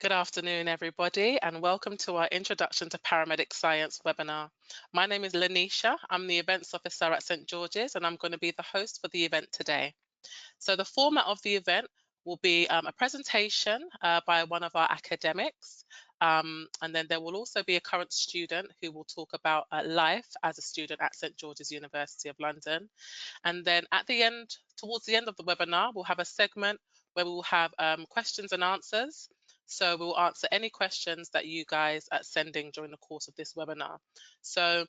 Good afternoon, everybody, and welcome to our Introduction to Paramedic Science webinar. My name is Lanisha. I'm the Events Officer at St. George's, and I'm going to be the host for the event today. So the format of the event will be a presentation by one of our academics, and then there will also be a current student who will talk about life as a student at St. George's University of London. And then at the end, towards the end of the webinar, we'll have a segment where we will have questions and answers. So we'll answer any questions that you guys are sending during the course of this webinar. So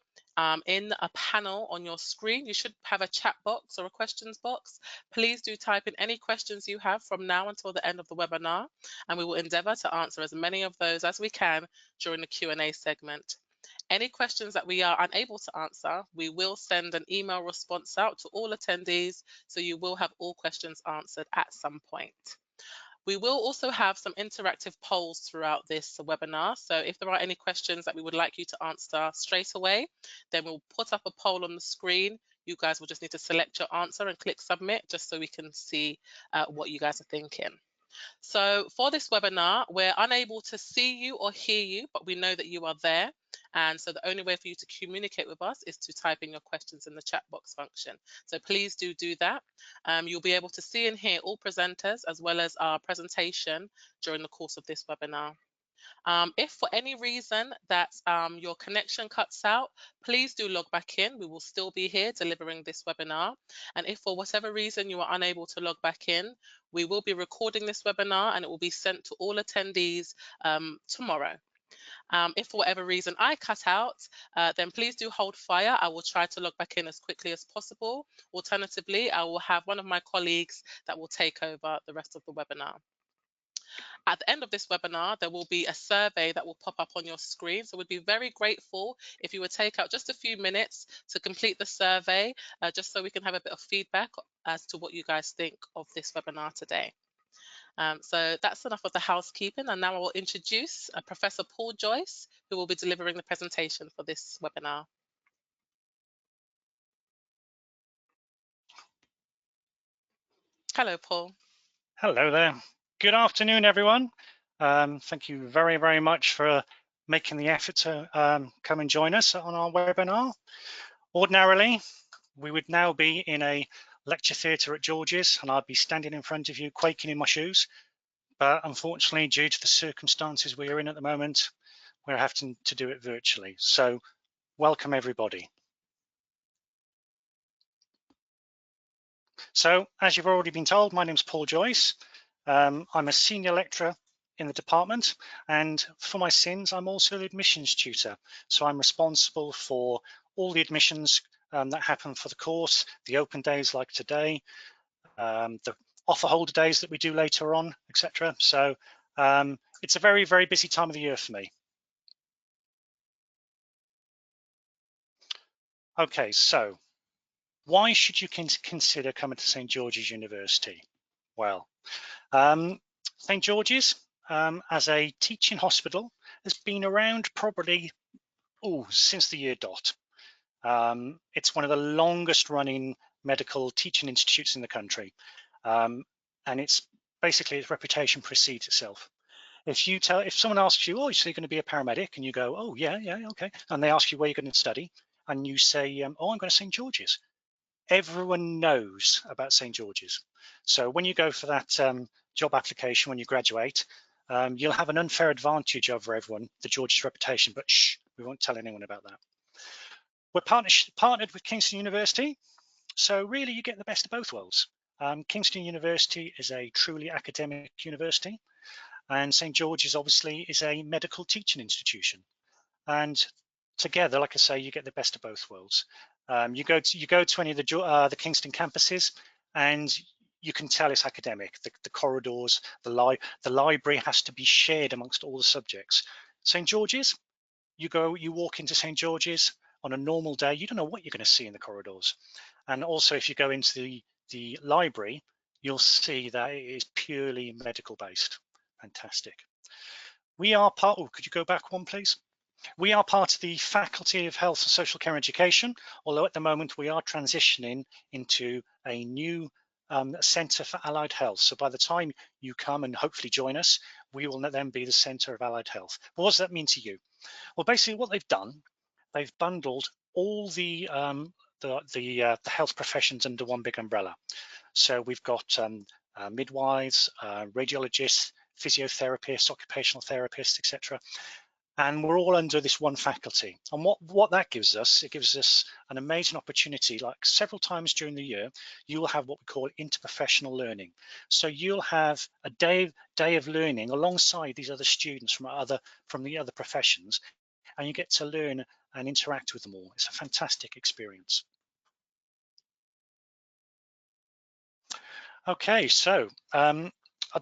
in a panel on your screen, you should have a chat box or a questions box. Please do type in any questions you have from now until the end of the webinar, and we will endeavour to answer as many of those as we can during the Q&A segment. Any questions that we are unable to answer, we will send an email response out to all attendees, so you will have all questions answered at some point. We will also have some interactive polls throughout this webinar. So if there are any questions that we would like you to answer straight away, then we'll put up a poll on the screen. You guys will just need to select your answer and click submit just so we can see what you guys are thinking. So for this webinar, we're unable to see you or hear you, but we know that you are there. And so the only way for you to communicate with us is to type in your questions in the chat box function. So please do that. You'll be able to see and hear all presenters as well as our presentation during the course of this webinar. If for any reason that your connection cuts out, please do log back in. We will still be here delivering this webinar. And if for whatever reason you are unable to log back in, we will be recording this webinar and it will be sent to all attendees tomorrow. If for whatever reason I cut out, then please do hold fire. I will try to log back in as quickly as possible. Alternatively, I will have one of my colleagues that will take over the rest of the webinar. At the end of this webinar, there will be a survey that will pop up on your screen. So we'd be very grateful if you would take out just a few minutes to complete the survey, just so we can have a bit of feedback as to what you guys think of this webinar today. So that's enough of the housekeeping, and now I will introduce Professor Paul Joyce, who will be delivering the presentation for this webinar. Hello, Paul. Hello there. Good afternoon, everyone. Thank you very, very much for making the effort to come and join us on our webinar. Ordinarily, we would now be in a lecture theatre at George's, and I'd be standing in front of you quaking in my shoes. But unfortunately, due to the circumstances we are in at the moment, we're having to do it virtually. So welcome, everybody. So as you've already been told, my name's Paul Joyce. I'm a senior lecturer in the department, and for my sins, I'm also the admissions tutor. So I'm responsible for all the admissions that happen for the course, the open days like today, the offer holder days that we do later on, etc. So it's a very, very busy time of the year for me. Okay, so why should you consider coming to St. George's University? Well, St. George's as a teaching hospital has been around probably since the year dot. It's one of the longest running medical teaching institutes in the country, and it's basically its reputation precedes itself. If someone asks you, oh, so you're going to be a paramedic, and you go, oh yeah, okay, and they ask you where you're going to study, and you say, oh, I'm going to St. George's. Everyone knows about St. George's. So when you go for that job application when you graduate, you'll have an unfair advantage over everyone, the George's reputation, but shh, we won't tell anyone about that. We're partnered with Kingston University, so really you get the best of both worlds. Kingston University is a truly academic university, and St. George's obviously is a medical teaching institution. And together, like I say, you get the best of both worlds. You go to any of the Kingston campuses, and you can tell it's academic. The corridors, the library has to be shared amongst all the subjects. St. George's, you walk into St. George's on a normal day, you don't know what you're going to see in the corridors. And also, if you go into the library, you'll see that it is purely medical based. Fantastic. We are part. Oh, could you go back one, please? We are part of the Faculty of Health and Social Care and Education, although at the moment we are transitioning into a new Centre for Allied Health. So by the time you come and hopefully join us, we will then be the Centre of Allied Health. But what does that mean to you? Well, basically what they've done, they've bundled all the health professions under one big umbrella. So we've got midwives, radiologists, physiotherapists, occupational therapists, etc. And we're all under this one faculty. And what that gives us, it gives us an amazing opportunity. Like several times during the year, you will have what we call interprofessional learning. So you'll have a day of learning alongside these other students from the other professions, and you get to learn and interact with them all. It's a fantastic experience. Okay, so the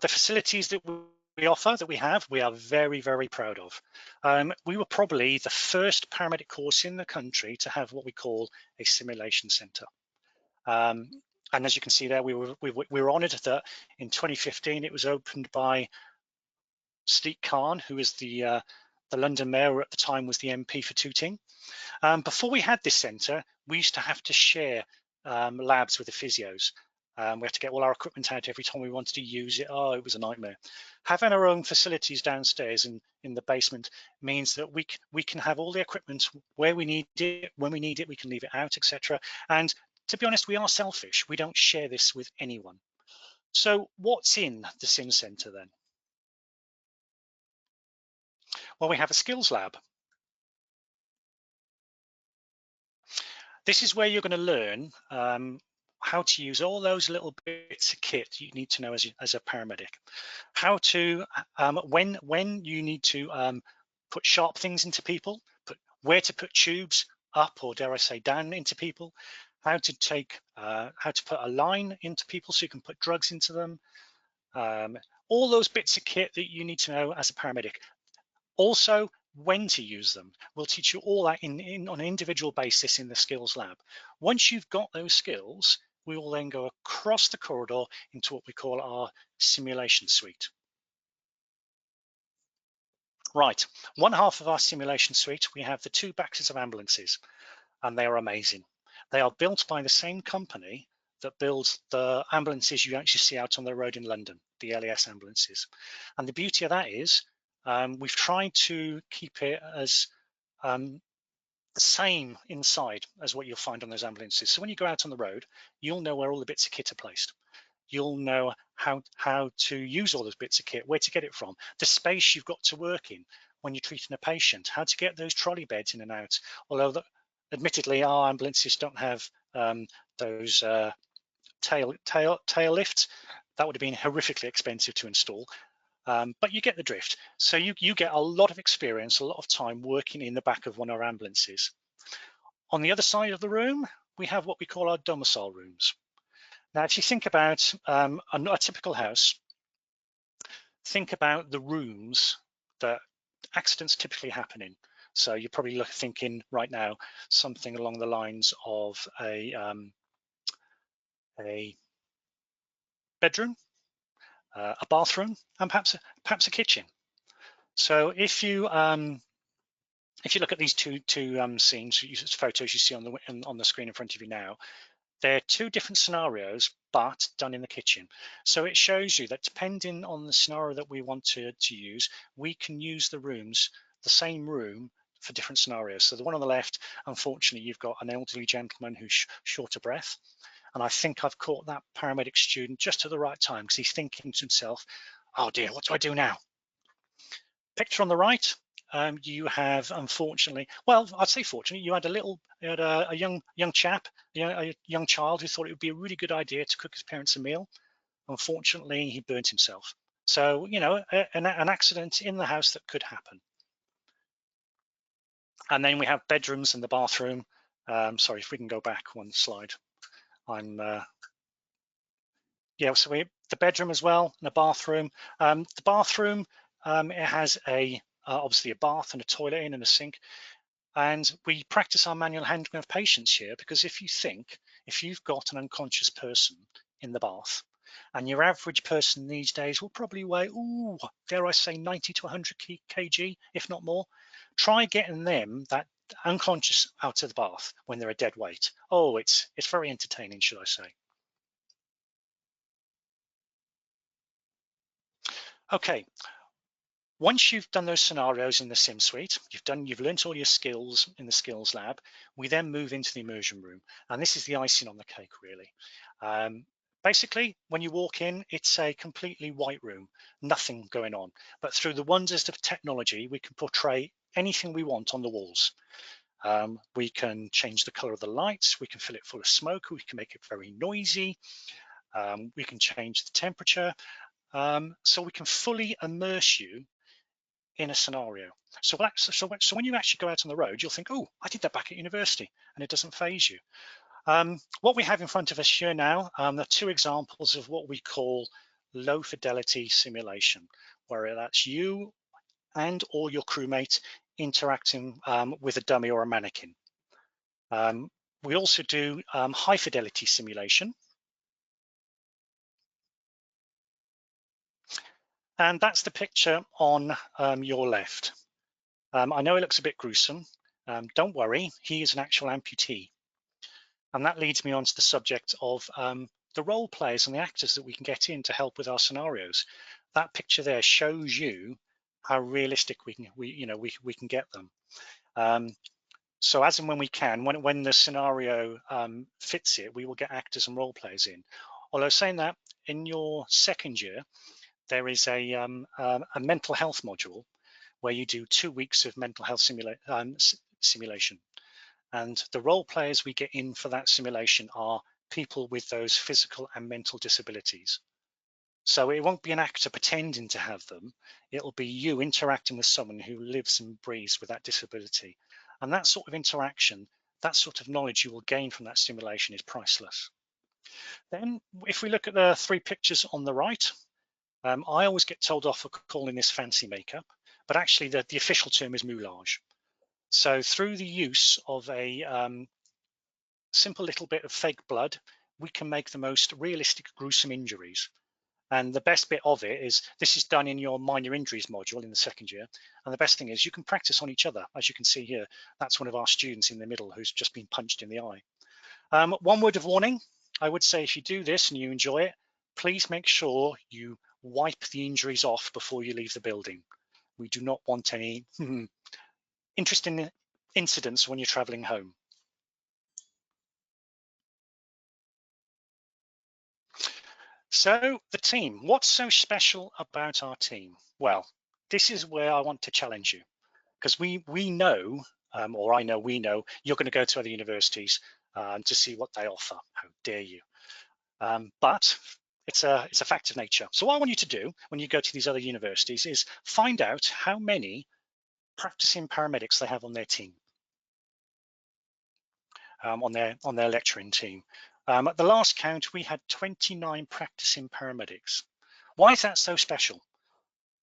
facilities that we offer, that we have, we are very, very proud of. We were probably the first paramedic course in the country to have what we call a simulation centre. And as you can see there, we were honoured that in 2015 it was opened by Sadiq Khan, who was the London Mayor at the time, was the MP for Tooting. Before we had this centre, we used to have to share labs with the physios. We had to get all our equipment out every time we wanted to use it. Oh, it was a nightmare. Having our own facilities downstairs in the basement means that we can have all the equipment where we need it, when we need it, we can leave it out, etc. And to be honest, we are selfish. We don't share this with anyone. So what's in the Sim Centre then? Well, we have a skills lab. This is where you're going to learn how to use all those little bits of kit you need to know as a paramedic. How to, when you need to put sharp things into people, where to put tubes up, or dare I say down, into people, how to put a line into people so you can put drugs into them, all those bits of kit that you need to know as a paramedic. Also, when to use them. We'll teach you all that on an individual basis in the skills lab. Once you've got those skills, we will then go across the corridor into what we call our simulation suite. Right, one half of our simulation suite, we have the 2 boxes of ambulances, and they are amazing. They are built by the same company that builds the ambulances you actually see out on the road in London, the LES ambulances. And the beauty of that is we've tried to keep it as the same inside as what you'll find on those ambulances. So when you go out on the road, you'll know where all the bits of kit are placed. You'll know how to use all those bits of kit, where to get it from, the space you've got to work in when you're treating a patient, how to get those trolley beds in and out. Although, admittedly, our ambulances don't have those tail lifts. That would have been horrifically expensive to install. But you get the drift. So you get a lot of experience, a lot of time working in the back of one of our ambulances. On the other side of the room, we have what we call our domicile rooms. Now, if you think about a typical house, think about the rooms that accidents typically happen in. So you're probably thinking right now something along the lines of a bedroom, a bathroom, and perhaps a kitchen. So if you look at these two scenes, photos you see on the screen in front of you now, they're 2 different scenarios, but done in the kitchen. So it shows you that depending on the scenario that we want to use, we can use the same room for different scenarios. So the one on the left, unfortunately, you've got an elderly gentleman who's short of breath. And I think I've caught that paramedic student just at the right time, because he's thinking to himself, oh dear, what do I do now? Picture on the right, you have, unfortunately, well, I'd say fortunately, you had a young chap, a young child who thought it would be a really good idea to cook his parents a meal. Unfortunately, he burnt himself. So, an accident in the house that could happen. And then we have bedrooms and the bathroom. Sorry, if we can go back one slide. So the bedroom as well, and a bathroom. The bathroom, it has obviously a bath and a toilet and a sink. And we practice our manual handling of patients here, because if you've got an unconscious person in the bath, and your average person these days will probably weigh, dare I say, 90 to 100 kg, if not more, try getting them, that unconscious, out of the bath when they're a dead weight. Oh, it's very entertaining, should I say. Okay, once you've done those scenarios in the sim suite, you've learnt all your skills in the skills lab, we then move into the immersion room. And this is the icing on the cake, really. Basically, when you walk in, it's a completely white room, nothing going on. But through the wonders of technology, we can portray anything we want on the walls. We can change the color of the lights, we can fill it full of smoke, we can make it very noisy, we can change the temperature, so we can fully immerse you in a scenario. So when you actually go out on the road, you'll think, oh, I did that back at university, and it doesn't phase you. What we have in front of us here now, are two examples of what we call low fidelity simulation, where that's you and or your crewmate interacting with a dummy or a mannequin. We also do high fidelity simulation. And that's the picture on your left. I know it looks a bit gruesome. Don't worry, he is an actual amputee. And that leads me on to the subject of the role players and the actors that we can get in to help with our scenarios. That picture there shows you how realistic we can get them. So as and when we can, when the scenario fits it, we will get actors and role players in. Although saying that, in your second year, there is a mental health module where you do 2 weeks of mental health simulation. And the role players we get in for that simulation are people with those physical and mental disabilities. So it won't be an actor pretending to have them. It'll be you interacting with someone who lives and breathes with that disability. And that sort of interaction, that sort of knowledge you will gain from that simulation is priceless. Then if we look at the 3 pictures on the right, I always get told off for calling this fancy makeup, but actually the official term is moulage. So through the use of a simple little bit of fake blood, we can make the most realistic gruesome injuries. And the best bit of it is this is done in your minor injuries module in the second year. And the best thing is you can practice on each other. As you can see here, that's one of our students in the middle who's just been punched in the eye. One word of warning, I would say if you do this and you enjoy it, please make sure you wipe the injuries off before you leave the building. We do not want any interesting incidents when you're traveling home. So the team, what's so special about our team? Well, this is where I want to challenge you, because we know, or I know we know, you're going to go to other universities to see what they offer. How dare you? But it's a fact of nature. So what I want you to do when you go to these other universities is find out how many practicing paramedics they have on their team, on their lecturing team. At the last count, we had 29 practicing paramedics. Why is that so special?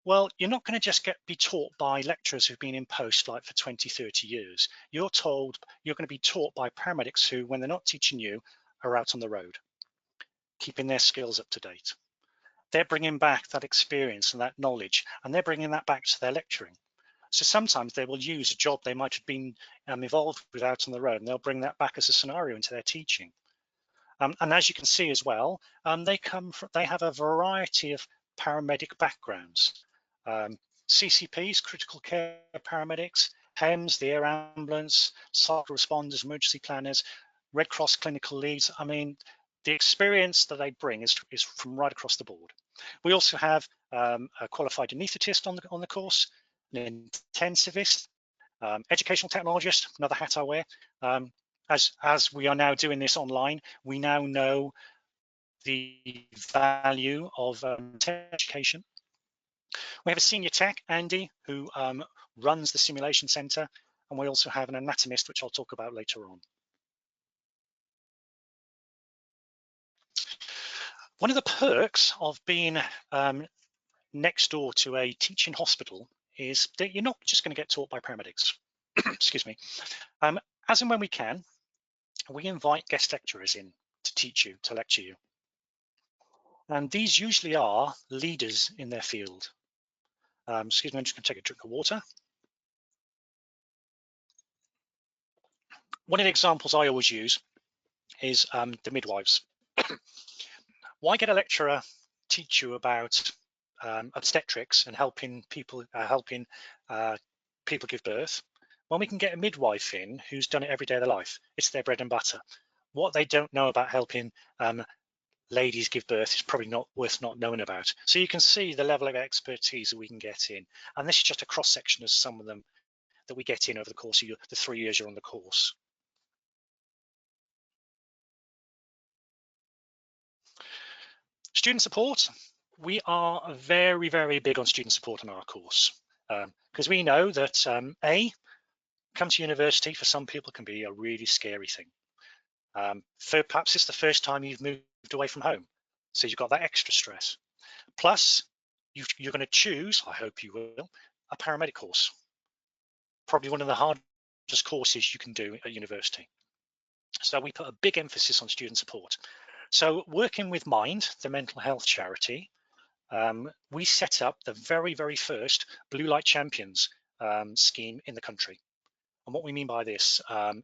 Well, you're not going to just be taught by lecturers who've been in post like for 20, 30 years. You're going to be taught by paramedics who, when they're not teaching you, are out on the road, keeping their skills up to date. They're bringing back that experience and that knowledge, and they're bringing that back to their lecturing. So sometimes they will use a job they might have been involved with out on the road, and they'll bring that back as a scenario into their teaching. And as you can see as well, they have a variety of paramedic backgrounds. CCPs, critical care paramedics, HEMS, the air ambulance, cycle responders, emergency planners, Red Cross clinical leads. I mean, the experience that they bring is from right across the board. We also have a qualified anaesthetist on the course, an intensivist, educational technologist, another hat I wear. As we are now doing this online, we now know the value of education. We have a senior tech, Andy, who runs the simulation center, and we also have an anatomist, which I'll talk about later on. One of the perks of being next door to a teaching hospital is that you're not just going to get taught by paramedics. Excuse me. As and when we can, we invite guest lecturers in to teach you, to lecture you. And these usually are leaders in their field. Excuse me, I'm just going to take a drink of water. One of the examples I always use is the midwives. Why get a lecturer teach you about obstetrics and helping people people give birth, when we can get a midwife in who's done it every day of their life, it's their bread and butter. What they don't know about helping ladies give birth is probably not worth not knowing about. So you can see the level of expertise that we can get in. And this is just a cross section of some of them that we get in over the course of the 3 years you're on the course. Student support. We are very, very big on student support in our course because we know that come to university for some people can be a really scary thing. Perhaps it's the first time you've moved away from home, so you've got that extra stress. Plus, you're going to choose, I hope you will, a paramedic course. Probably one of the hardest courses you can do at university. So we put a big emphasis on student support. So working with Mind, the mental health charity, we set up the very, very first Blue Light Champions scheme in the country. And what we mean by this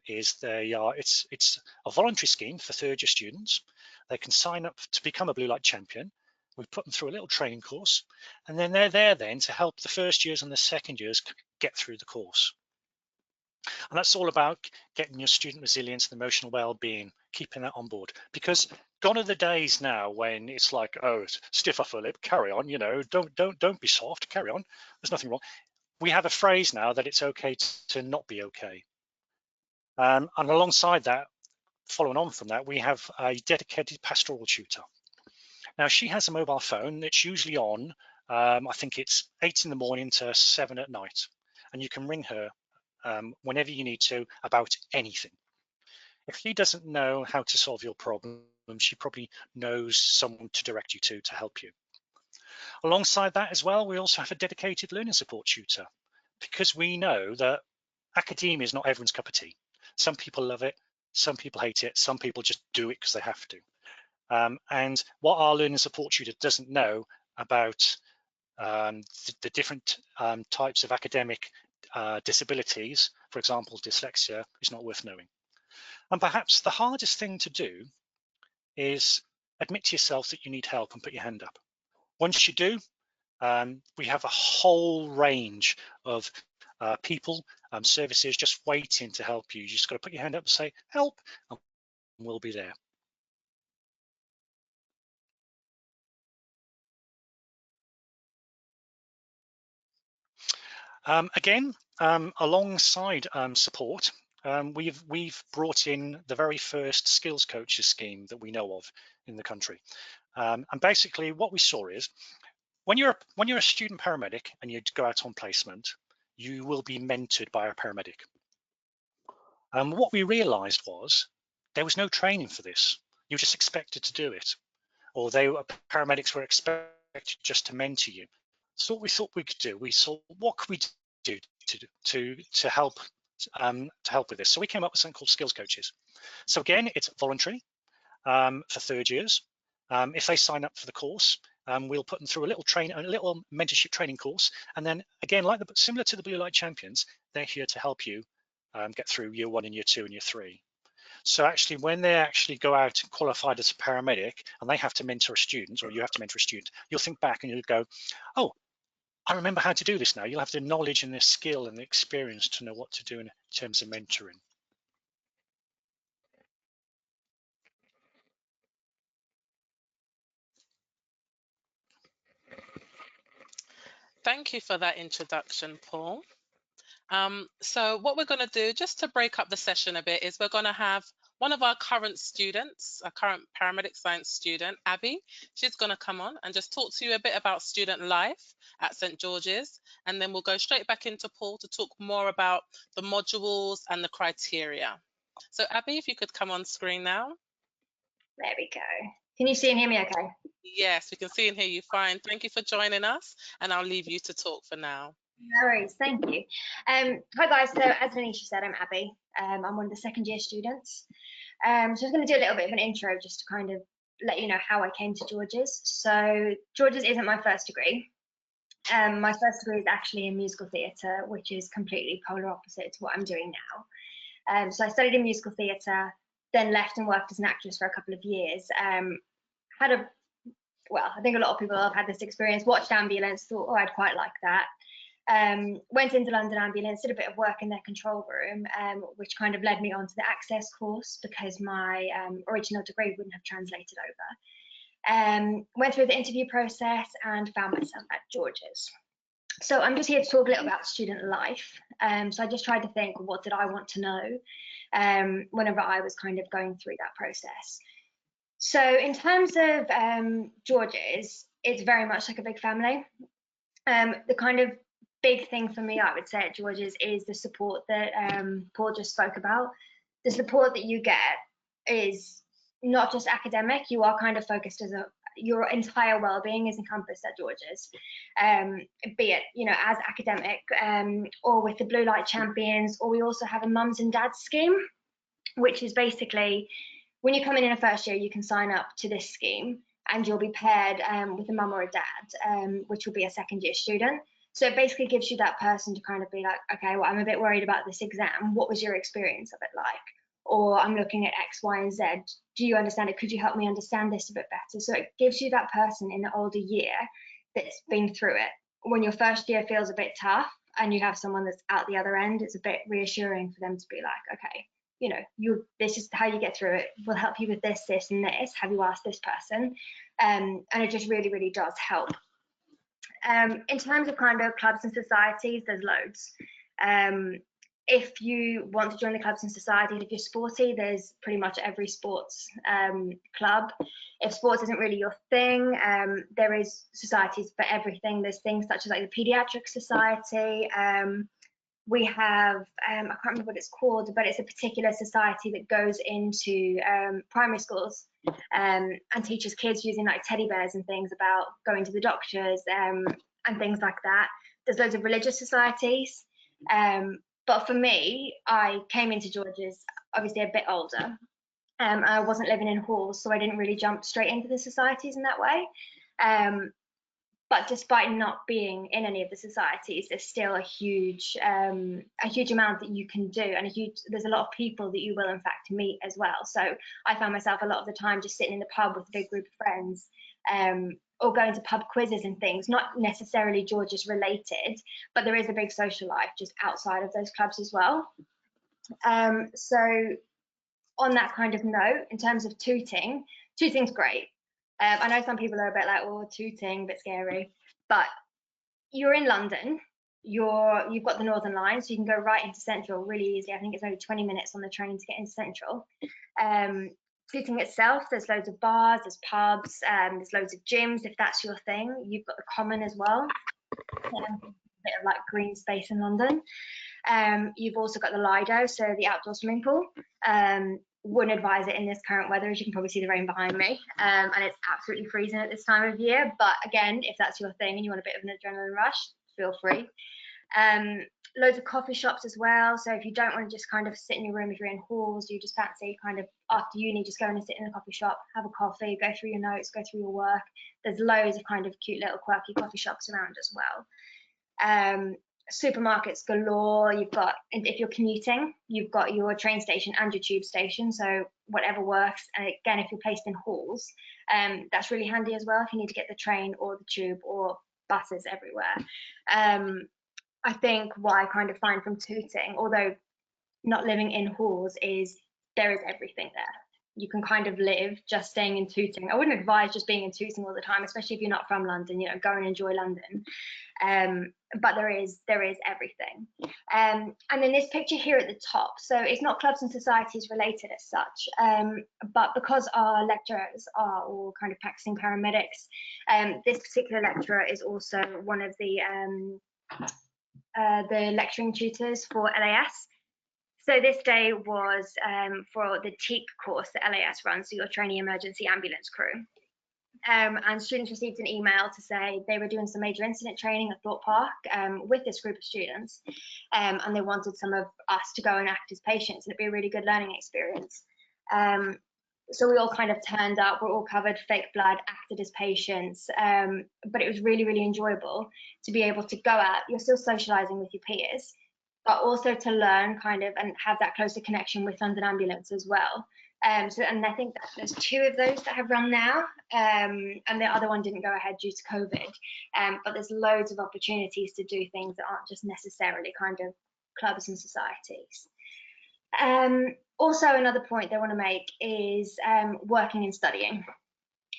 is it's a voluntary scheme for third-year students. They can sign up to become a Blue Light Champion. We put them through a little training course, and then they're there then to help the first years and the second years get through the course. And that's all about getting your student resilience and emotional well-being, keeping that on board. Because gone are the days now when it's like, oh, stiff upper lip, carry on, you know, don't be soft, carry on. There's nothing wrong. We have a phrase now that it's okay to not be okay. And alongside that, following on from that, we have a dedicated pastoral tutor. Now, she has a mobile phone that's usually on, I think it's 8 in the morning to 7 at night. And you can ring her whenever you need to about anything. If she doesn't know how to solve your problem, she probably knows someone to direct you to help you. Alongside that as well, we also have a dedicated learning support tutor, because we know that academia is not everyone's cup of tea. Some people love it, some people hate it, some people just do it because they have to. And what our learning support tutor doesn't know about the different types of academic disabilities, for example, dyslexia, is not worth knowing. And perhaps the hardest thing to do is admit to yourself that you need help and put your hand up. Once you do, we have a whole range of people, services just waiting to help you. You just got to put your hand up and say, help, and we'll be there. Again, alongside support, we've brought in the very first skills coaches scheme that we know of in the country. And basically what we saw is when you're a student paramedic and you go out on placement, you will be mentored by a paramedic. And what we realized was there was no training for this. You were just expected to do it, or paramedics were expected just to mentor you. So what we thought we could do, we saw what could we do to help with this. So we came up with something called skills coaches. So again, it's voluntary for third years. If they sign up for the course, we'll put them through a little mentorship training course, and then again, similar to the Blue Light Champions, they're here to help you get through year 1 and year 2 and year 3. So actually, when they actually go out and qualified as a paramedic, and they have to mentor a student, or you have to mentor a student, you'll think back and you'll go, oh, I remember how to do this now. You'll have the knowledge and the skill and the experience to know what to do in terms of mentoring. Thank you for that introduction, Paul. So what we're going to do, just to break up the session a bit, is we're going to have one of our current students, a current paramedic science student, Abby. She's going to come on and just talk to you a bit about student life at St. George's, and then we'll go straight back into Paul to talk more about the modules and the criteria. So Abby, if you could come on screen now. There we go. Can you see and hear me okay? Yes, we can see and hear you fine. Thank you for joining us, and I'll leave you to talk for now. No worries, thank you. Hi guys, so as Lanisha said, I'm Abby. I'm one of the second year students. So I was going to do a little bit of an intro just to kind of let you know how I came to George's. So George's isn't my first degree. My first degree is actually in musical theatre, which is completely polar opposite to what I'm doing now. So I studied in musical theatre, then left and worked as an actress for a couple of years. Had a well, I think a lot of people have had this experience, watched ambulance, thought, oh, I'd quite like that. Went into London Ambulance, did a bit of work in their control room, which kind of led me onto the access course because my original degree wouldn't have translated over. Went through the interview process and found myself at George's. So I'm just here to talk a little about student life. So I just tried to think, what did I want to know whenever I was kind of going through that process. So in terms of George's, it's very much like a big family. The kind of big thing for me, I would say, at George's is the support that Paul just spoke about. The support that you get is not just academic, you are kind of focused as your entire well-being is encompassed at George's, be it, you know, as academic or with the Blue Light Champions, or we also have a mums and dads scheme, which is basically when you come in a first year, you can sign up to this scheme and you'll be paired with a mum or a dad, which will be a second year student. So it basically gives you that person to kind of be like, okay, well, I'm a bit worried about this exam. What was your experience of it like? Or I'm looking at X, Y, and Z. Do you understand it? Could you help me understand this a bit better? So it gives you that person in the older year that's been through it. When your first year feels a bit tough and you have someone that's out the other end, it's a bit reassuring for them to be like, okay, you know, this is how you get through it. We'll help you with this, this, and this. Have you asked this person? And it just really, really does help. In terms of kind of clubs and societies, there's loads. If you want to join the clubs and societies, if you're sporty, there's pretty much every sports club. If sports isn't really your thing, there is societies for everything. There's things such as like the Pediatric Society. We have, I can't remember what it's called, but it's a particular society that goes into primary schools and teaches kids using like teddy bears and things about going to the doctors and things like that. There's loads of religious societies. But for me, I came into George's obviously a bit older. I wasn't living in halls, so I didn't really jump straight into the societies in that way. But despite not being in any of the societies, there's still a huge amount that you can do, and there's a lot of people that you will in fact meet as well. So I found myself a lot of the time just sitting in the pub with a big group of friends, or going to pub quizzes and things, not necessarily George's related, but there is a big social life just outside of those clubs as well. So on that kind of note, in terms of tooting's great. I know some people are a bit like, oh, tooting, a bit scary, but you're in London, you've got the Northern Line, so you can go right into Central really easily. I think it's only 20 minutes on the train to get into Central. Tooting itself, there's loads of bars, there's pubs, there's loads of gyms if that's your thing. You've got the Common as well, a bit of like green space in London. You've also got the Lido, so the outdoor swimming pool. Wouldn't advise it in this current weather, as you can probably see the rain behind me, and it's absolutely freezing at this time of year. But again, if that's your thing and you want a bit of an adrenaline rush, feel free. Loads of coffee shops as well. So if you don't want to just kind of sit in your room, if you're in halls, you just fancy kind of after uni, just go in and sit in a coffee shop, have a coffee, go through your notes, go through your work. There's loads of kind of cute little quirky coffee shops around as well. Supermarkets galore. You've got, if you're commuting, you've got your train station and your tube station, so whatever works. And again, if you're placed in halls, that's really handy as well if you need to get the train or the tube or buses everywhere. I think what I kind of find from Tooting, although not living in halls, is there is everything there. You can kind of live just staying in Tooting. I wouldn't advise just being in Tooting all the time, especially if you're not from London, you know, go and enjoy London. But there is everything. And then this picture here at the top, so it's not clubs and societies related as such, but because our lecturers are all kind of practicing paramedics, this particular lecturer is also one of the lecturing tutors for LAS. So this day was for the TEAC course that LAS runs, so your Trainee Emergency Ambulance Crew. And students received an email to say they were doing some major incident training at Thorpe Park with this group of students, and they wanted some of us to go and act as patients, and it'd be a really good learning experience. So we all kind of turned up, we're all covered, fake blood, acted as patients, but it was really, really enjoyable to be able to go out. You're still socialising with your peers, but also to learn kind of and have that closer connection with London Ambulance as well. And I think that there's 2 of those that have run now, and the other one didn't go ahead due to COVID. But there's loads of opportunities to do things that aren't just necessarily kind of clubs and societies. Also, another point they want to make is working and studying.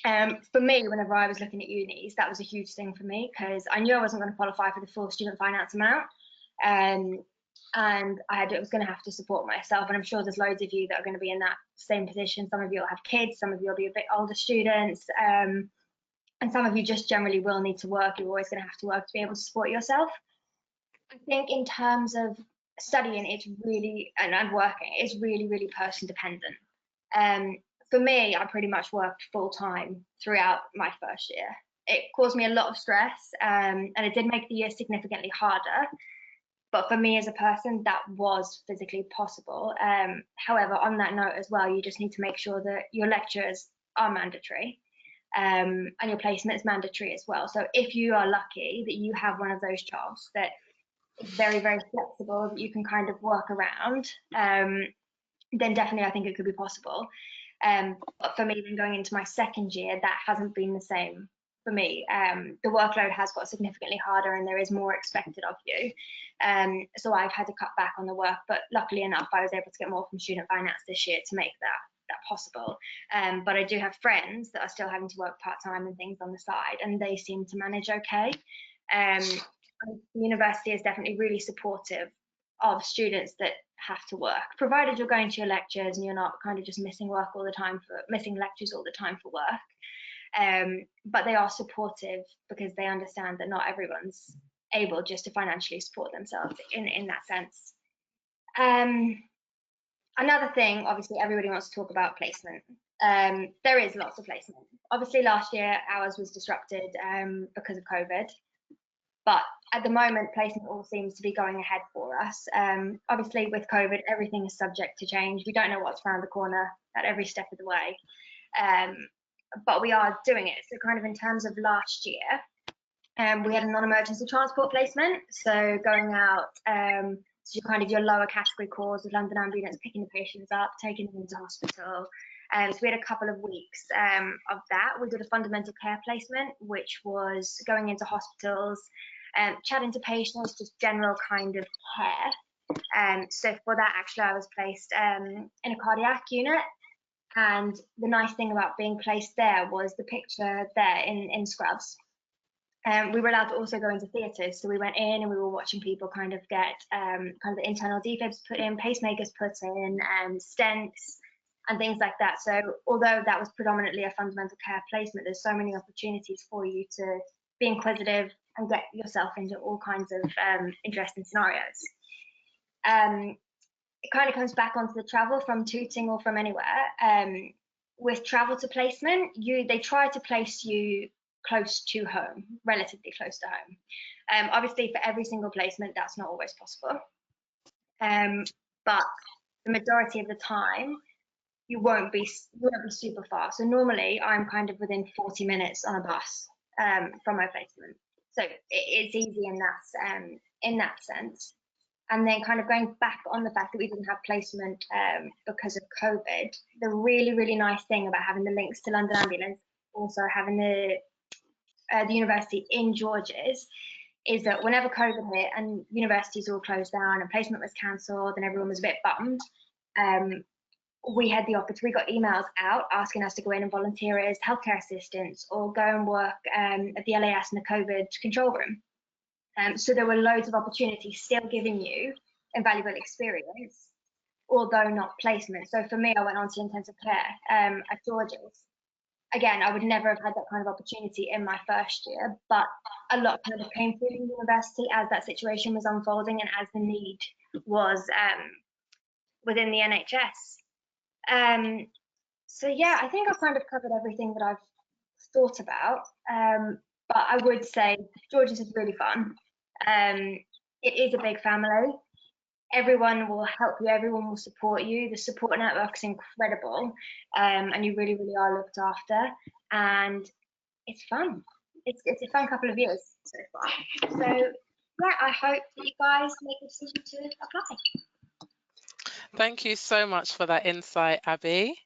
For me, whenever I was looking at unis, that was a huge thing for me because I knew I wasn't going to qualify for the full student finance amount. And I was going to have to support myself. And I'm sure there's loads of you that are going to be in that same position. Some of you will have kids, some of you will be a bit older students, and some of you just generally will need to work. You're always going to have to work to be able to support yourself. I think in terms of studying, it's really, and working, it's really, really person dependent. For me, I pretty much worked full time throughout my first year. It caused me a lot of stress, and it did make the year significantly harder. But for me as a person, that was physically possible. However, on that note as well, you just need to make sure that your lectures are mandatory, and your placement is mandatory as well. So if you are lucky that you have one of those jobs that is very, very flexible, that you can kind of work around, then definitely I think it could be possible. But for me, then going into my second year, that hasn't been the same for me. The workload has got significantly harder and there is more expected of you. So I've had to cut back on the work, but luckily enough, I was able to get more from student finance this year to make that possible. But I do have friends that are still having to work part-time and things on the side, and they seem to manage okay. The university is definitely really supportive of students that have to work, provided you're going to your lectures and you're not kind of just missing lectures all the time for work. But they are supportive because they understand that not everyone's able just to financially support themselves in that sense. Another thing, obviously, everybody wants to talk about placement. There is lots of placement. Obviously, last year ours was disrupted because of COVID. But at the moment, placement all seems to be going ahead for us. Obviously, with COVID, everything is subject to change. We don't know what's around the corner at every step of the way. But we are doing it. So kind of in terms of last year, we had a non-emergency transport placement. So going out to kind of your lower category calls with London Ambulance, picking the patients up, taking them into hospital. So we had a couple of weeks of that. We did a fundamental care placement, which was going into hospitals, chatting to patients, just general kind of care. So for that, actually, I was placed in a cardiac unit. And the nice thing about being placed there was the picture there in scrubs. We were allowed to also go into theatres. So we went in and we were watching people kind of get kind of the internal defibs put in, pacemakers put in, stents, and things like that. So although that was predominantly a fundamental care placement, there's so many opportunities for you to be inquisitive and get yourself into all kinds of interesting scenarios. It kind of comes back onto the travel from Tooting or from anywhere. With travel to placement, they try to place you close to home, relatively close to home. Obviously, for every single placement, that's not always possible. But the majority of the time, you won't be super far. So normally, I'm kind of within 40 minutes on a bus from my placement. So it's easy in that sense. And then kind of going back on the fact that we didn't have placement because of COVID, the really, really nice thing about having the links to London Ambulance, also having the university in George's, is that whenever COVID hit and universities all closed down and placement was cancelled and everyone was a bit bummed, we had the opportunity, we got emails out asking us to go in and volunteer as healthcare assistants or go and work at the LAS in the COVID control room. So there were loads of opportunities still giving you invaluable experience, although not placement. So for me, I went on to intensive care at George's. Again, I would never have had that kind of opportunity in my first year, but a lot kind of came through the university as that situation was unfolding and as the need was within the NHS. So yeah, I think I've kind of covered everything that I've thought about, but I would say George's is really fun. It is a big family. Everyone will help you, everyone will support you. The support network is incredible, and you really, really are looked after, and it's fun. It's a fun couple of years so far. So yeah, I hope that you guys make the decision to apply. Thank you so much for that insight, Abby.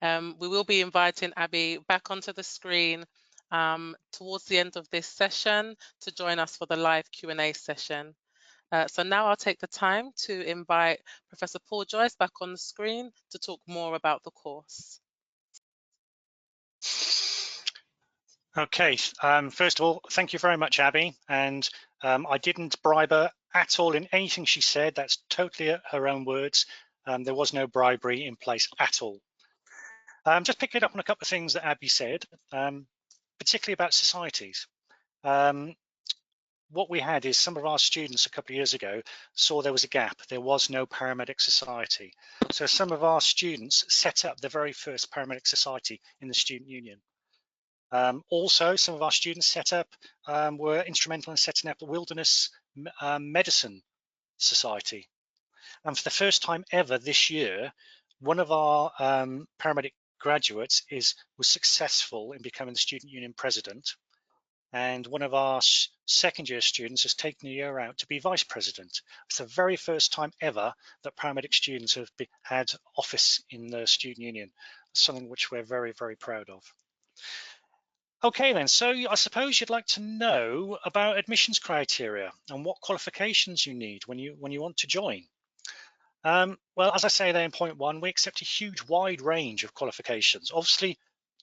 We will be inviting Abby back onto the screen towards the end of this session to join us for the live Q&A session. So now I'll take the time to invite Professor Paul Joyce back on the screen to talk more about the course. Okay, first of all, thank you very much, Abby. And I didn't bribe her at all in anything she said. That's totally her own words. There was no bribery in place at all. Just picking up on a couple of things that Abby said, particularly about societies. What we had is some of our students a couple of years ago saw there was a gap. There was no paramedic society. So some of our students set up the very first paramedic society in the student union. Also, some of our students set up, were instrumental in setting up the Wilderness Medicine Society. And for the first time ever this year, one of our paramedic graduates was successful in becoming the student union president. And one of our second year students has taken a year out to be vice president. It's the very first time ever that paramedic students have had office in the student union, something which we're very, very proud of. Okay then, so I suppose you'd like to know about admissions criteria and what qualifications you need when you want to join. Well, as I say there in point one, we accept a huge wide range of qualifications. Obviously,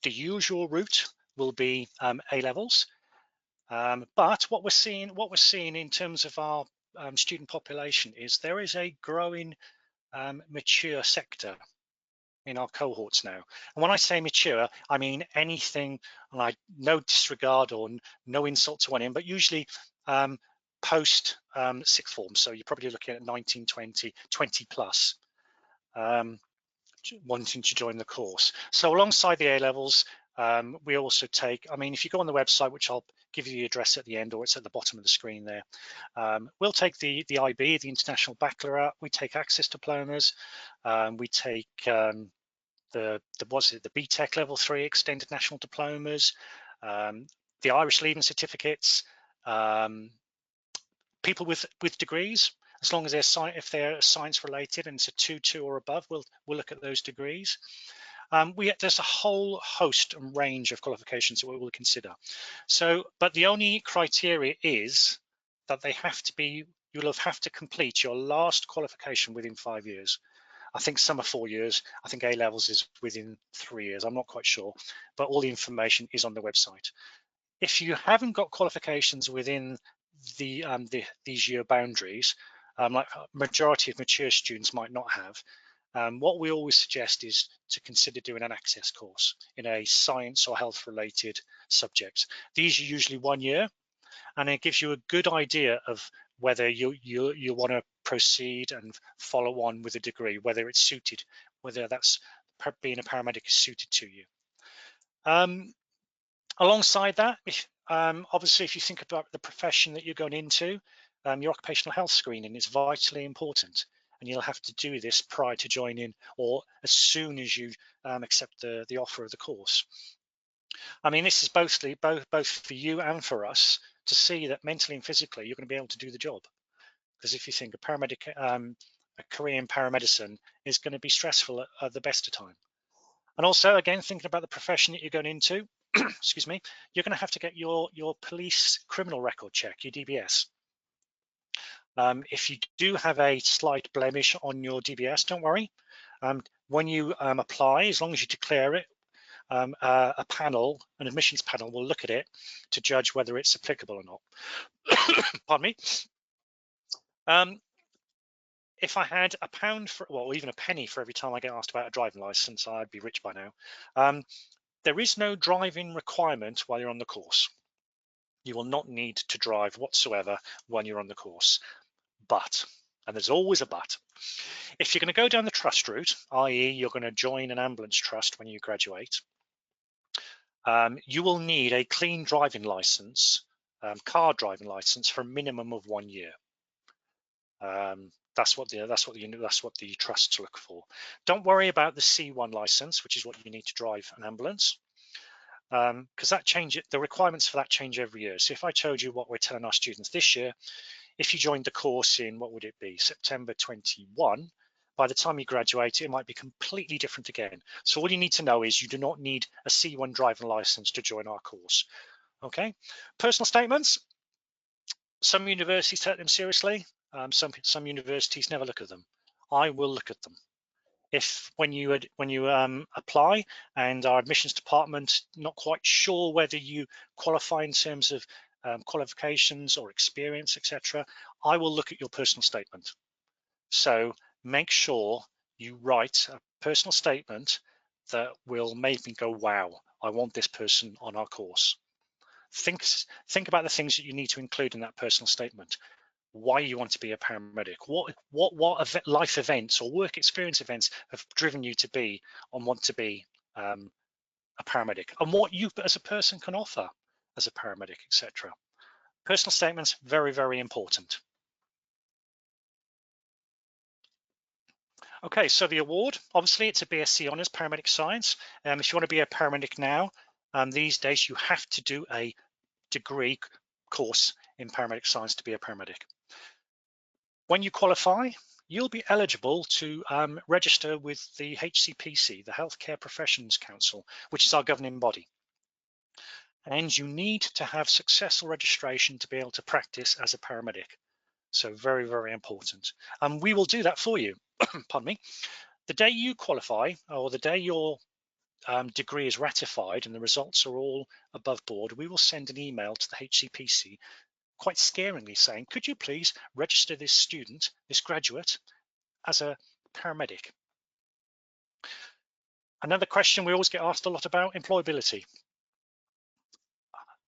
the usual route will be A levels, but what we're seeing in terms of our student population is there is a growing mature sector in our cohorts now. And when I say mature, I mean anything like no disregard or no insult to anyone, but usually post sixth form. So you're probably looking at 19, 20 plus wanting to join the course. So alongside the A levels, we also take, I mean, if you go on the website, which I'll give you the address at the end, or it's at the bottom of the screen there, we'll take the IB, the International Baccalaureate, we take access diplomas, we take the BTEC level 3 extended national diplomas, the Irish leaving certificates, people with degrees, as long as if they're science related and it's a 2.2 or above, we'll look at those degrees. There's a whole host and range of qualifications that we will consider. So, but the only criteria is that they have to be, you'll have to complete your last qualification within 5 years. I think some are 4 years. I think A levels is within 3 years. I'm not quite sure, but all the information is on the website. If you haven't got qualifications within these year boundaries, like majority of mature students might not have, what we always suggest is to consider doing an access course in a science or health related subject. These are usually 1 year, and it gives you a good idea of whether you want to proceed and follow on with a degree, whether it's suited, whether that's being a paramedic is suited to you. Alongside that, obviously, if you think about the profession that you're going into, your occupational health screening is vitally important, and you'll have to do this prior to joining or as soon as you accept the offer of the course. I mean, this is both for you and for us to see that mentally and physically you're going to be able to do the job. Because if you think a paramedic, a career in paramedicine is going to be stressful at the best of time. And also, again, thinking about the profession that you're going into, excuse me, you're going to have to get your police criminal record check, your DBS. If you do have a slight blemish on your DBS, don't worry. When you apply, as long as you declare it, an admissions panel will look at it to judge whether it's applicable or not. Pardon me. If I had £1 for, well, even a penny for every time I get asked about a driving license, I'd be rich by now. There is no driving requirement while you're on the course. You will not need to drive whatsoever when you're on the course. But, and there's always a but, if you're going to go down the trust route, i.e. you're going to join an ambulance trust when you graduate, you will need a clean driving license, car driving license, for a minimum of 1 year. That's what the trusts look for. Don't worry about the C1 license, which is what you need to drive an ambulance, because the requirements for that change every year. So if I told you what we're telling our students this year, if you joined the course in, what would it be, September 21, by the time you graduate, it might be completely different again. So all you need to know is you do not need a C1 driving license to join our course. Okay, personal statements. Some universities take them seriously. Some universities never look at them. I will look at them. If when you apply and our admissions department not quite sure whether you qualify in terms of qualifications or experience, etc., I will look at your personal statement. So make sure you write a personal statement that will make me go, wow, I want this person on our course. Think about the things that you need to include in that personal statement. Why you want to be a paramedic, what life events or work experience events have driven you to be and want to be a paramedic, and what you as a person can offer as a paramedic, etc. Personal statements, very, very important. Okay, so the award, obviously it's a BSc Honours Paramedic Science. If you want to be a paramedic now, these days you have to do a degree course in paramedic science to be a paramedic. When you qualify, you'll be eligible to register with the HCPC, the Healthcare Professions Council, which is our governing body. And you need to have successful registration to be able to practice as a paramedic. So very, very important. And we will do that for you. Pardon me. The day you qualify, or the day your degree is ratified and the results are all above board, we will send an email to the HCPC quite scaringly saying, could you please register this student, this graduate, as a paramedic? Another question we always get asked a lot about, employability.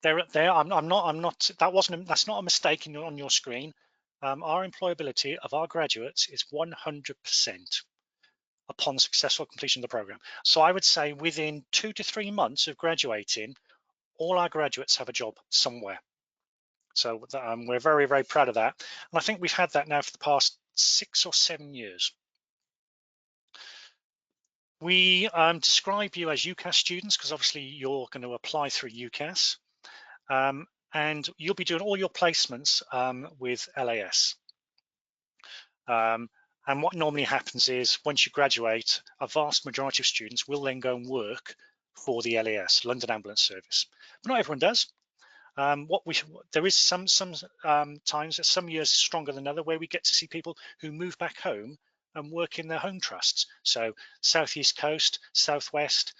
That's not a mistake on your screen. Our employability of our graduates is 100% upon successful completion of the program. So I would say within 2 to 3 months of graduating, all our graduates have a job somewhere. So we're very, very proud of that. And I think we've had that now for the past 6 or 7 years. We describe you as UCAS students because obviously you're going to apply through UCAS, and you'll be doing all your placements with LAS. And what normally happens is once you graduate, a vast majority of students will then go and work for the LAS, London Ambulance Service. But not everyone does. There is some times, some years stronger than other, where we get to see people who move back home and work in their home trusts. So Southeast Coast, Southwest,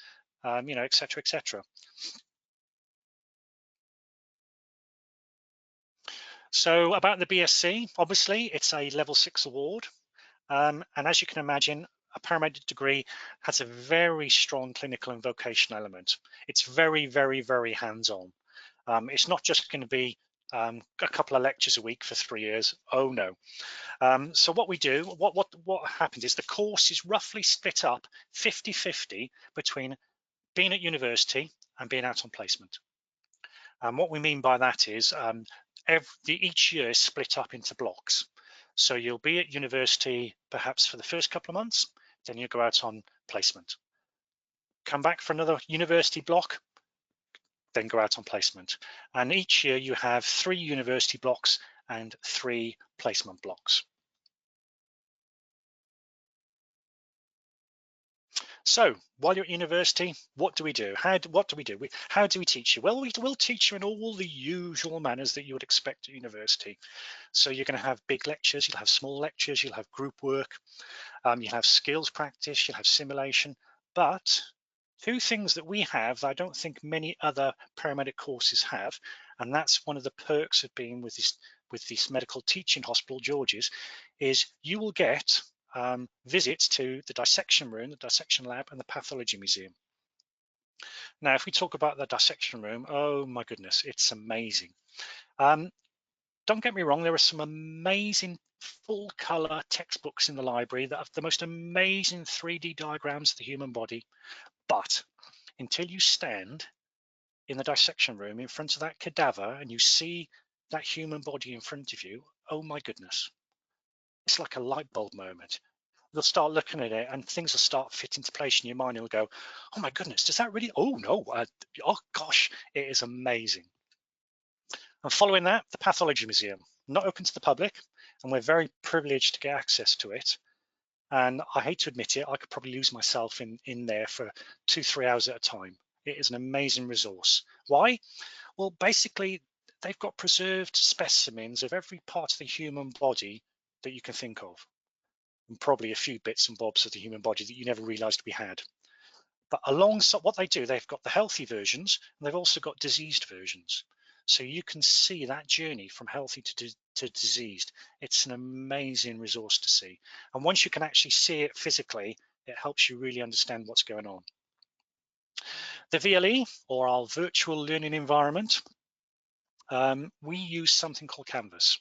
et cetera, et cetera. So about the BSc, obviously it's a level 6 award. And as you can imagine, a paramedic degree has a very strong clinical and vocational element. It's very, very, very hands-on. It's not just going to be a couple of lectures a week for 3 years. Oh no. So what we do, what happens is the course is roughly split up 50-50 between being at university and being out on placement. And what we mean by that is each year is split up into blocks. So you'll be at university perhaps for the first couple of months, then you go out on placement. Come back for another university block, then go out on placement. And each year you have 3 university blocks and 3 placement blocks. So while you're at university, what do we do? What do we do? How do we teach you? Well, we'll teach you in all the usual manners that you would expect at university. So you're going to have big lectures, you'll have small lectures, you'll have group work, you'll have skills practice, you'll have simulation. But 2 things that we have, I don't think many other paramedic courses have, and that's one of the perks of being with this medical teaching hospital, George's, is you will get visits to the dissection room, the dissection lab, and the pathology museum. Now, if we talk about the dissection room, oh my goodness, it's amazing. Don't get me wrong, there are some amazing full color textbooks in the library that have the most amazing 3D diagrams of the human body. But until you stand in the dissection room in front of that cadaver and you see that human body in front of you, oh my goodness, it's like a light bulb moment. You'll start looking at it and things will start fitting into place in your mind. You'll go, oh my goodness, does that really? Oh no, oh gosh, it is amazing. And following that, the Pathology Museum, not open to the public, and we're very privileged to get access to it. And I hate to admit it, I could probably lose myself in there for 2-3 hours at a time. It is an amazing resource. Why? Well, basically, they've got preserved specimens of every part of the human body that you can think of, and probably a few bits and bobs of the human body that you never realized we had. But alongside what they do, they've got the healthy versions, and they've also got diseased versions. So you can see that journey from healthy to diseased. It's an amazing resource to see. And once you can actually see it physically, it helps you really understand what's going on. The VLE, or our virtual learning environment, we use something called Canvas.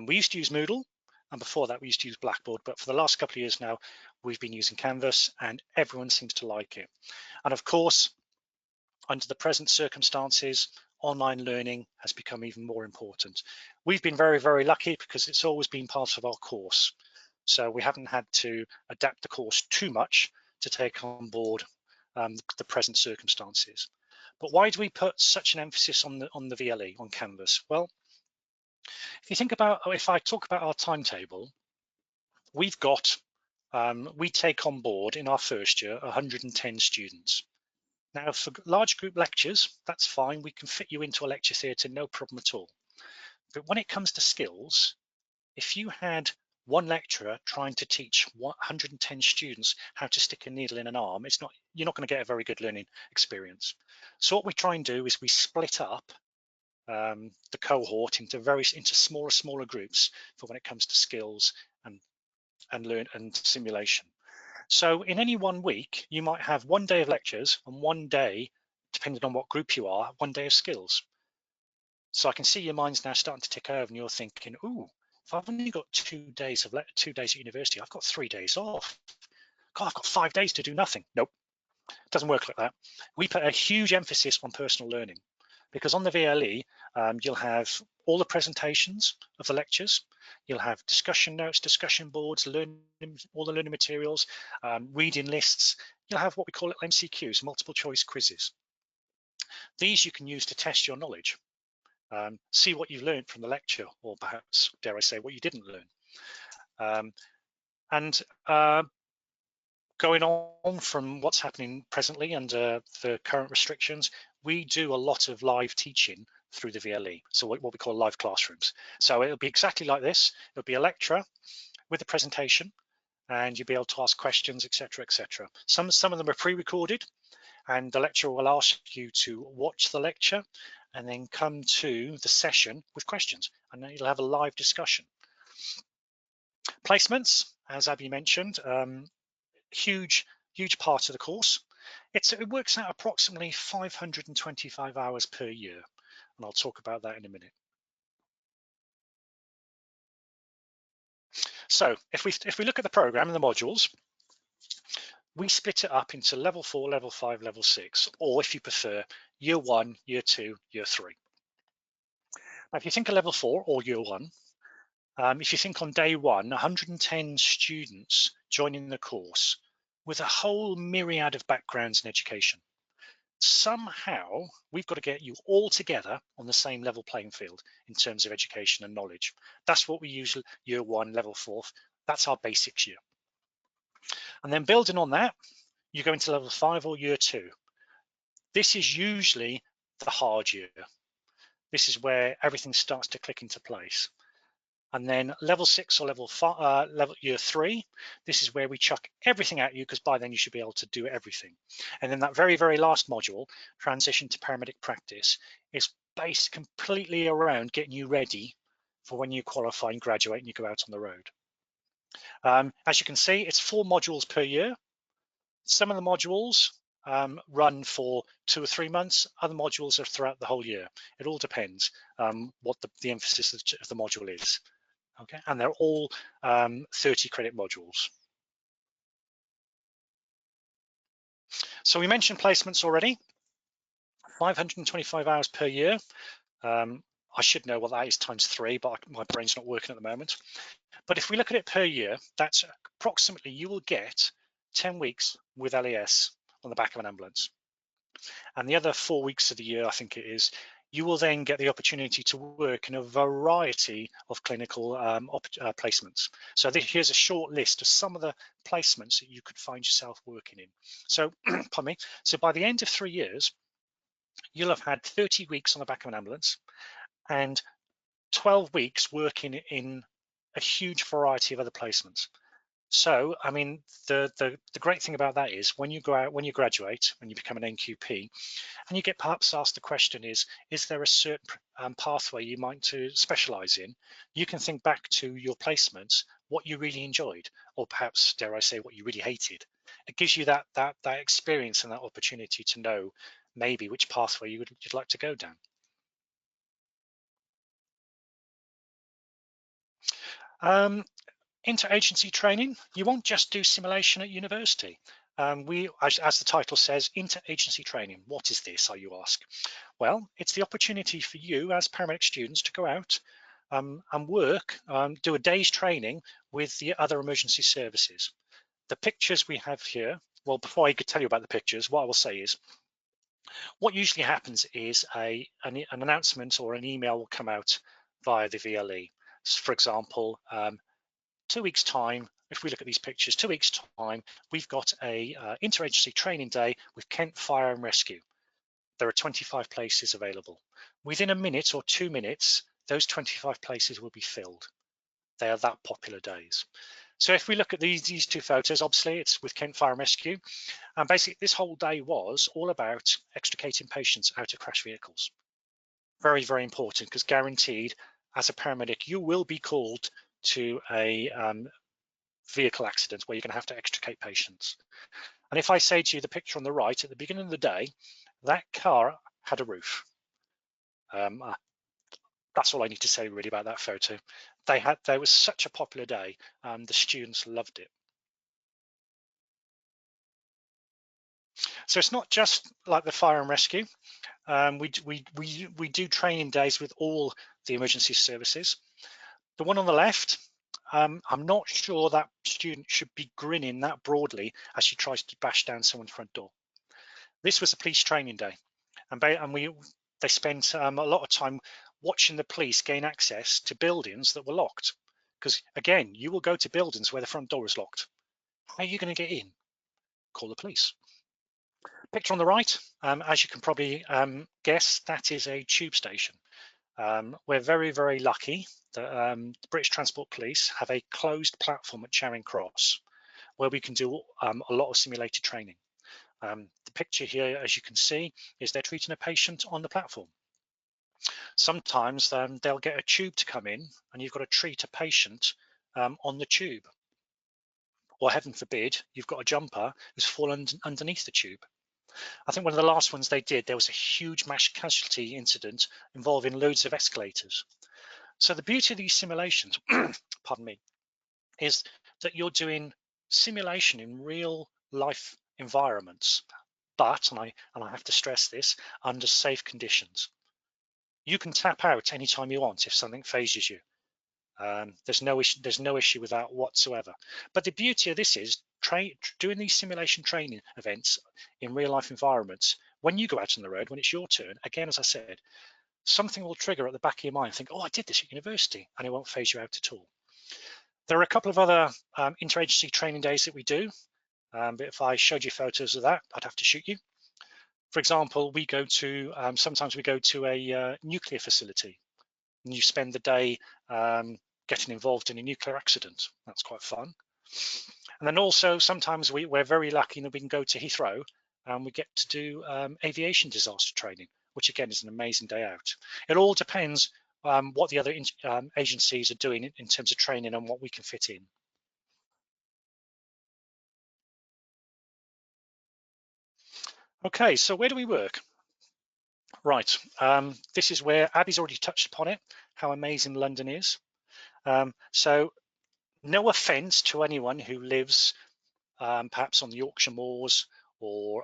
We used to use Moodle, and before that we used to use Blackboard, but for the last couple of years now, we've been using Canvas, and everyone seems to like it. And of course, under the present circumstances, online learning has become even more important. We've been very, very lucky because it's always been part of our course. So we haven't had to adapt the course too much to take on board the present circumstances. But why do we put such an emphasis on the VLE, on Canvas? Well, if I talk about our timetable, we've got, we take on board in our first year 110 students. Now, for large group lectures, that's fine. We can fit you into a lecture theatre, no problem at all. But when it comes to skills, if you had one lecturer trying to teach 110 students how to stick a needle in an arm, you're not going to get a very good learning experience. So what we try and do is we split up the cohort into smaller groups for when it comes to skills and simulation. So in any 1 week, you might have 1 day of lectures and 1 day, depending on what group you are, 1 day of skills. So I can see your mind's now starting to tick over and you're thinking, ooh, if I've only got 2 days at university, I've got 3 days off. God, I've got 5 days to do nothing. Nope, it doesn't work like that. We put a huge emphasis on personal learning because on the VLE, you'll have all the presentations of the lectures, you'll have discussion notes, discussion boards, all the learning materials, reading lists. You'll have what we call MCQs, multiple choice quizzes. These you can use to test your knowledge, see what you learned from the lecture, or perhaps, dare I say, what you didn't learn. Going on from what's happening presently under the current restrictions, we do a lot of live teaching through the VLE, so what we call live classrooms. So it'll be exactly like this. It'll be a lecturer with a presentation, and you'll be able to ask questions, etc., etc. Some of them are pre-recorded, and the lecturer will ask you to watch the lecture and then come to the session with questions, and then you'll have a live discussion. Placements, as Abby mentioned, huge part of the course. It works out approximately 525 hours per year, and I'll talk about that in a minute. So if we look at the program and the modules, we split it up into level 4, level 5, level 6, or if you prefer, year 1, year 2, year 3. Now, if you think of level 4 or year 1, if you think on day 1, 110 students joining the course with a whole myriad of backgrounds in education. Somehow we've got to get you all together on the same level playing field in terms of education and knowledge. That's what we use year 1, level 4. That's our basics year. And then building on that, you go into level 5 or year 2. This is usually the hard year. This is where everything starts to click into place. And then level 6 or level year 3, this is where we chuck everything at you, because by then you should be able to do everything. And then that very, very last module, transition to paramedic practice, is based completely around getting you ready for when you qualify and graduate and you go out on the road. As you can see, it's 4 modules per year. Some of the modules run for 2 or 3 months. Other modules are throughout the whole year. It all depends what the emphasis of the module is. Okay, and they're all 30 credit modules. So we mentioned placements already, 525 hours per year. I should know what that is times 3, but my brain's not working at the moment. But if we look at it per year, that's approximately, you will get 10 weeks with LES on the back of an ambulance. And the other 4 weeks of the year, I think it is, you will then get the opportunity to work in a variety of clinical placements. So here's a short list of some of the placements that you could find yourself working in. So, pardon me. So by the end of 3 years, you'll have had 30 weeks on the back of an ambulance and 12 weeks working in a huge variety of other placements. So, I mean, the great thing about that is when you go out, when you graduate, when you become an NQP, and you get perhaps asked the question is there a certain pathway you might to specialize in? You can think back to your placements, what you really enjoyed, or perhaps, dare I say, what you really hated. It gives you that experience and that opportunity to know maybe which pathway you'd like to go down. Interagency training, you won't just do simulation at university. As the title says, interagency training. What is this, are you ask? Well, it's the opportunity for you as paramedic students to go out and work, do a day's training with the other emergency services. The pictures we have here, well, before I could tell you about the pictures, what I will say is, what usually happens is an announcement or an email will come out via the VLE. For example, 2 weeks' time, if we look at these pictures, 2 weeks' time, we've got a interagency training day with Kent Fire and Rescue. There are 25 places available. Within a minute or 2 minutes, those 25 places will be filled. They are that popular days. So if we look at these two photos, obviously it's with Kent Fire and Rescue. And basically this whole day was all about extricating patients out of crash vehicles. Very, very important, because guaranteed as a paramedic, you will be called to a vehicle accident where you're going to have to extricate patients. And if I say to you the picture on the right, at the beginning of the day, that car had a roof. That's all I need to say really about that photo. There was such a popular day, the students loved it. So it's not just like the fire and rescue. We do training days with all the emergency services. The one on the left, I'm not sure that student should be grinning that broadly as she tries to bash down someone's front door. This was a police training day, and they spent a lot of time watching the police gain access to buildings that were locked. Because again, you will go to buildings where the front door is locked. How are you going to get in? Call the police. Picture on the right, as you can probably guess, that is a tube station. We're very, very lucky that the British Transport Police have a closed platform at Charing Cross where we can do a lot of simulated training. The picture here, as you can see, is they're treating a patient on the platform. Sometimes they'll get a tube to come in and you've got to treat a patient on the tube. Or heaven forbid, you've got a jumper who's fallen underneath the tube. I think one of the last ones they did, there was a huge mass casualty incident involving loads of escalators. So the beauty of these simulations, pardon me, is that you're doing simulation in real life environments, but, and I have to stress this, under safe conditions. You can tap out anytime you want if something phases you. There's no issue with that whatsoever. But the beauty of this is doing these simulation training events in real life environments. When you go out on the road, when it's your turn, again, as I said, something will trigger at the back of your mind. Think, oh, I did this at university, and it won't phase you out at all. There are a couple of other interagency training days that we do, but if I showed you photos of that, I'd have to shoot you. For example, we go to sometimes we go to a nuclear facility, and you spend the day getting involved in a nuclear accident. That's quite fun. And then also sometimes we're very lucky that we can go to Heathrow and we get to do aviation disaster training, which again is an amazing day out. It all depends what the other agencies are doing in terms of training and what we can fit in. Okay, so where do we work? Right, this is where Abby's already touched upon it, how amazing London is. So no offence to anyone who lives perhaps on the Yorkshire Moors or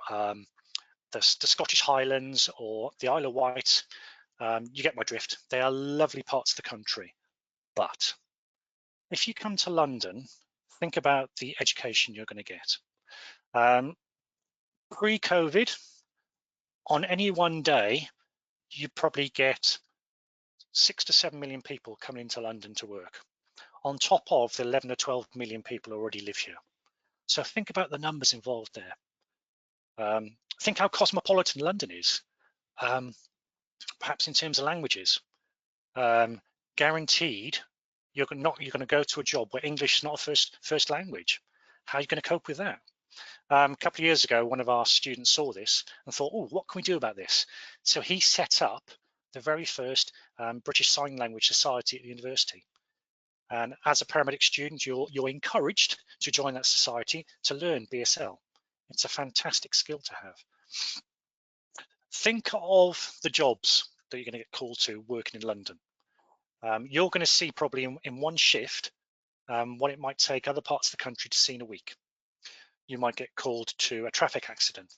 the Scottish Highlands or the Isle of Wight. You get my drift. They are lovely parts of the country. But if you come to London, think about the education you're going to get. Pre-COVID, on any one day, you probably get 6 to 7 million people coming into London to work, on top of the 11 or 12 million people who already live here. So think about the numbers involved there. Think how cosmopolitan London is, perhaps in terms of languages. Guaranteed, you're going to go to a job where English is not a first language. How are you going to cope with that? A couple of years ago, one of our students saw this and thought, oh, what can we do about this? So he set up the very first British Sign Language Society at the university. And as a paramedic student, you're encouraged to join that society to learn BSL. It's a fantastic skill to have. Think of the jobs that you're going to get called to working in London. You're going to see probably in one shift what it might take other parts of the country to see in a week. You might get called to a traffic accident,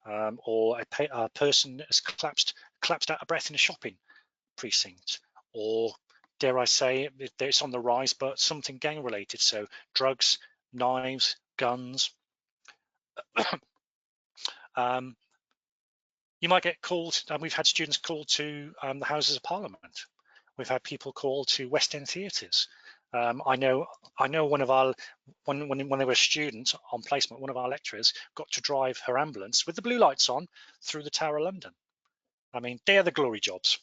or a person has collapsed out of breath in a shopping precinct, or dare I say it's on the rise, but something gang related, so drugs, knives, guns. You might get called, and we've had students called to the Houses of Parliament. We've had people called to West End theatres. I know one of our, when they were a student on placement, one of our lecturers got to drive her ambulance with the blue lights on through the Tower of London. I mean, they're the glory jobs.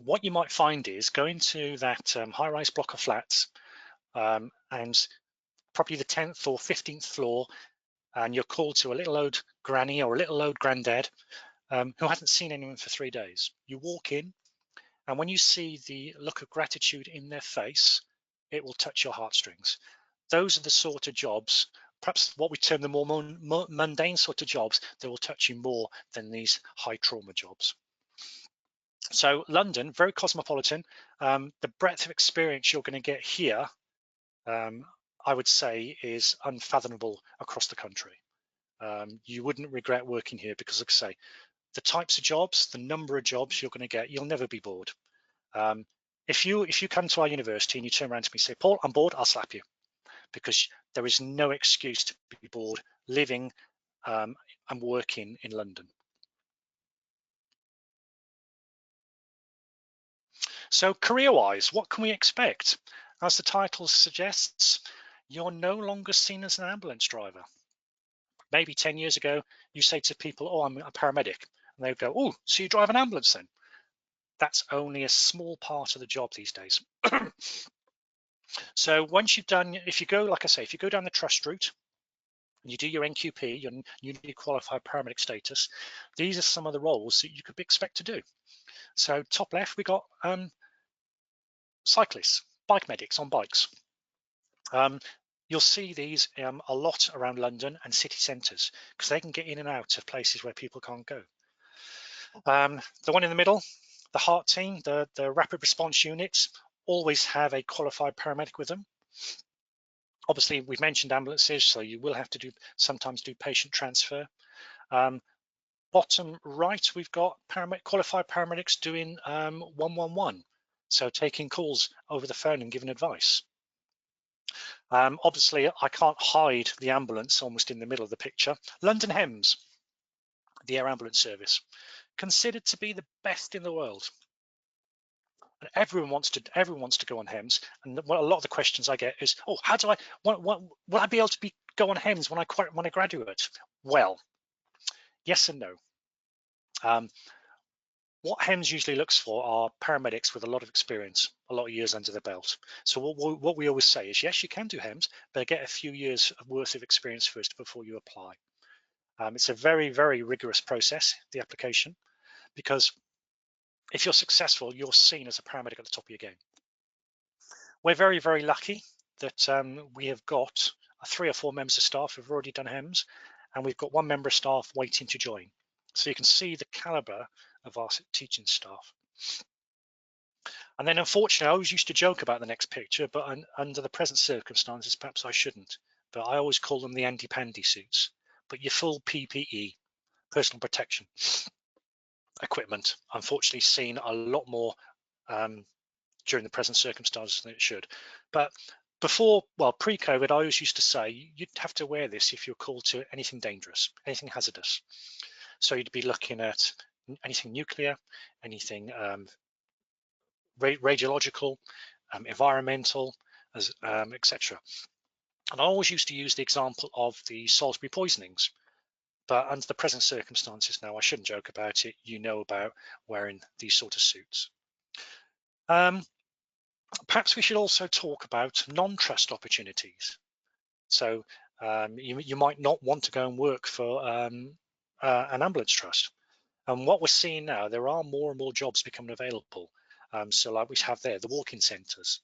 What you might find is going to that high-rise block of flats, and probably the 10th or 15th floor, and you're called to a little old granny or a little old granddad who hasn't seen anyone for 3 days. You walk in, and when you see the look of gratitude in their face, it will touch your heartstrings. Those are the sort of jobs, perhaps what we term the more mundane sort of jobs, that will touch you more than these high trauma jobs. So London, very cosmopolitan. The breadth of experience you're going to get here, I would say, is unfathomable across the country. You wouldn't regret working here because, like I say, the types of jobs, the number of jobs you're going to get, you'll never be bored. If you come to our university and you turn around to me and say, Paul, I'm bored, I'll slap you, because there is no excuse to be bored living and working in London. So career-wise, what can we expect? As the title suggests, you're no longer seen as an ambulance driver. Maybe 10 years ago, you say to people, oh, I'm a paramedic. And they go, oh, so you drive an ambulance then? That's only a small part of the job these days. So once you've done, if you go, like I say, if you go down the trust route, and you do your NQP, your newly qualified paramedic status, these are some of the roles that you could expect to do. So top left, we got cyclists, bike medics on bikes. You'll see these a lot around London and city centres, because they can get in and out of places where people can't go. The one in the middle, the heart team, the rapid response units, always have a qualified paramedic with them. Obviously, we've mentioned ambulances, so you will have to sometimes do patient transfer. Bottom right, we've got qualified paramedics doing 111, so taking calls over the phone and giving advice. Obviously, I can't hide the ambulance almost in the middle of the picture. London HEMS, the air ambulance service, considered to be the best in the world. And everyone wants to go on HEMS, and a lot of the questions I get is, oh, how do I? Will I be able to go on HEMS when I graduate? Well, yes and no. What HEMS usually looks for are paramedics with a lot of experience, a lot of years under their belt. So what we always say is, yes, you can do HEMS, but get a few years worth of experience first before you apply. It's a very, very rigorous process, the application, because if you're successful, you're seen as a paramedic at the top of your game. We're very, very lucky that we have got 3 or 4 members of staff who've already done HEMS, and we've got 1 member of staff waiting to join. So you can see the caliber of our teaching staff. And then unfortunately, I always used to joke about the next picture, but under the present circumstances, perhaps I shouldn't. But I always call them the Andy Pandy suits. But your full PPE, personal protection equipment, unfortunately seen a lot more during the present circumstances than it should. But before, well, pre-COVID, I always used to say you'd have to wear this if you're called to anything dangerous, anything hazardous. So you'd be looking at anything nuclear, anything radiological, environmental, etc. And I always used to use the example of the Salisbury poisonings, but under the present circumstances now, I shouldn't joke about it. You know about wearing these sort of suits. Perhaps we should also talk about non-trust opportunities. So you might not want to go and work for an ambulance trust. And what we're seeing now, there are more and more jobs becoming available. So like we have there, the walk-in centres,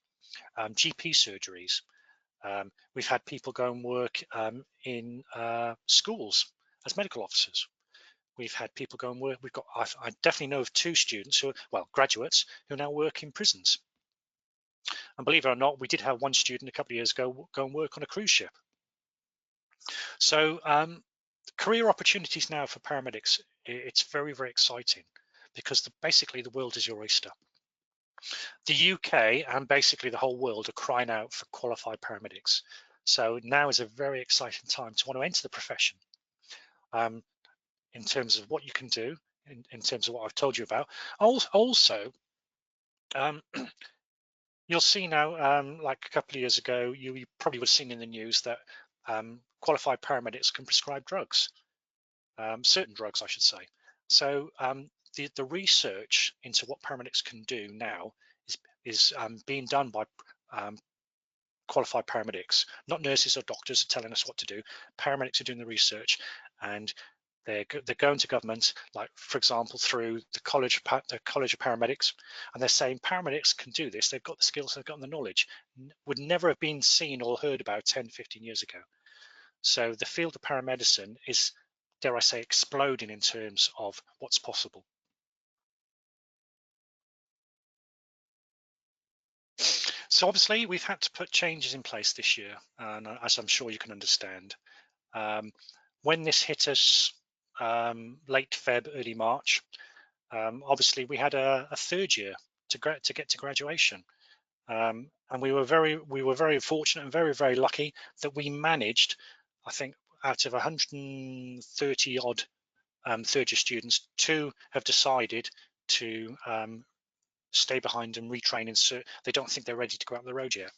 GP surgeries. We've had people go and work in schools as medical officers. We've had people go and work. I definitely know of 2 students who are, well, graduates who now work in prisons. And believe it or not, we did have 1 student a couple of years ago go and work on a cruise ship. So career opportunities now for paramedics, it's very, very exciting because basically the world is your oyster. The UK and basically the whole world are crying out for qualified paramedics. So now is a very exciting time to want to enter the profession in terms of what you can do, in terms of what I've told you about. Also, you'll see now, like a couple of years ago, you probably would have seen in the news that qualified paramedics can prescribe drugs, certain drugs, I should say. So the research into what paramedics can do now is being done by qualified paramedics, not nurses or doctors are telling us what to do. Paramedics are doing the research, and they're going to government, like for example through the college of paramedics, and they're saying paramedics can do this. They've got the skills, they've got the knowledge. Would never have been seen or heard about 10, 15 years ago. So the field of paramedicine is, dare I say, exploding in terms of what's possible. So obviously we've had to put changes in place this year, and as I'm sure you can understand. When this hit us late Feb, early March, obviously we had a 3rd year to get to graduation, and we were very fortunate and very, very lucky that we managed, I think, out of 130 odd 3rd year students, 2 have decided to stay behind and retrain, and they don't think they're ready to go out on the road yet.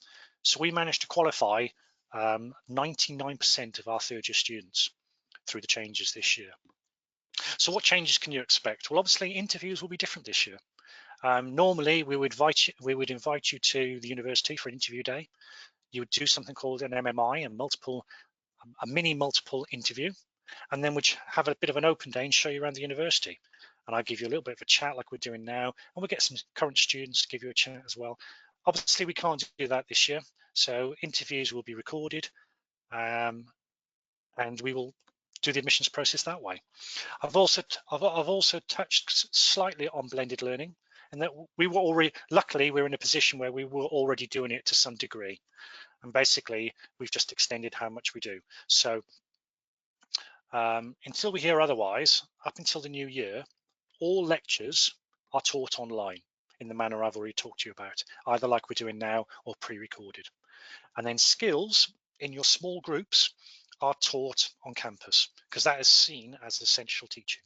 So we managed to qualify 99% of our 3rd year students through the changes this year. So what changes can you expect? Well, obviously interviews will be different this year. Normally we would invite you to the university for an interview day. You would do something called an MMI, a mini multiple interview, and then we'd have a bit of an open day and show you around the university. And I'll give you a little bit of a chat like we're doing now, and we'll get some current students to give you a chat as well. Obviously we can't do that this year, so interviews will be recorded, and we will do the admissions process that way. I've also touched slightly on blended learning, and that we were already, luckily we're in a position where we were already doing it to some degree, and basically we've just extended how much we do. So until we hear otherwise, up until the new year, all lectures are taught online in the manner I've already talked to you about, either like we're doing now or pre-recorded. And then skills in your small groups are taught on campus, because that is seen as essential teaching.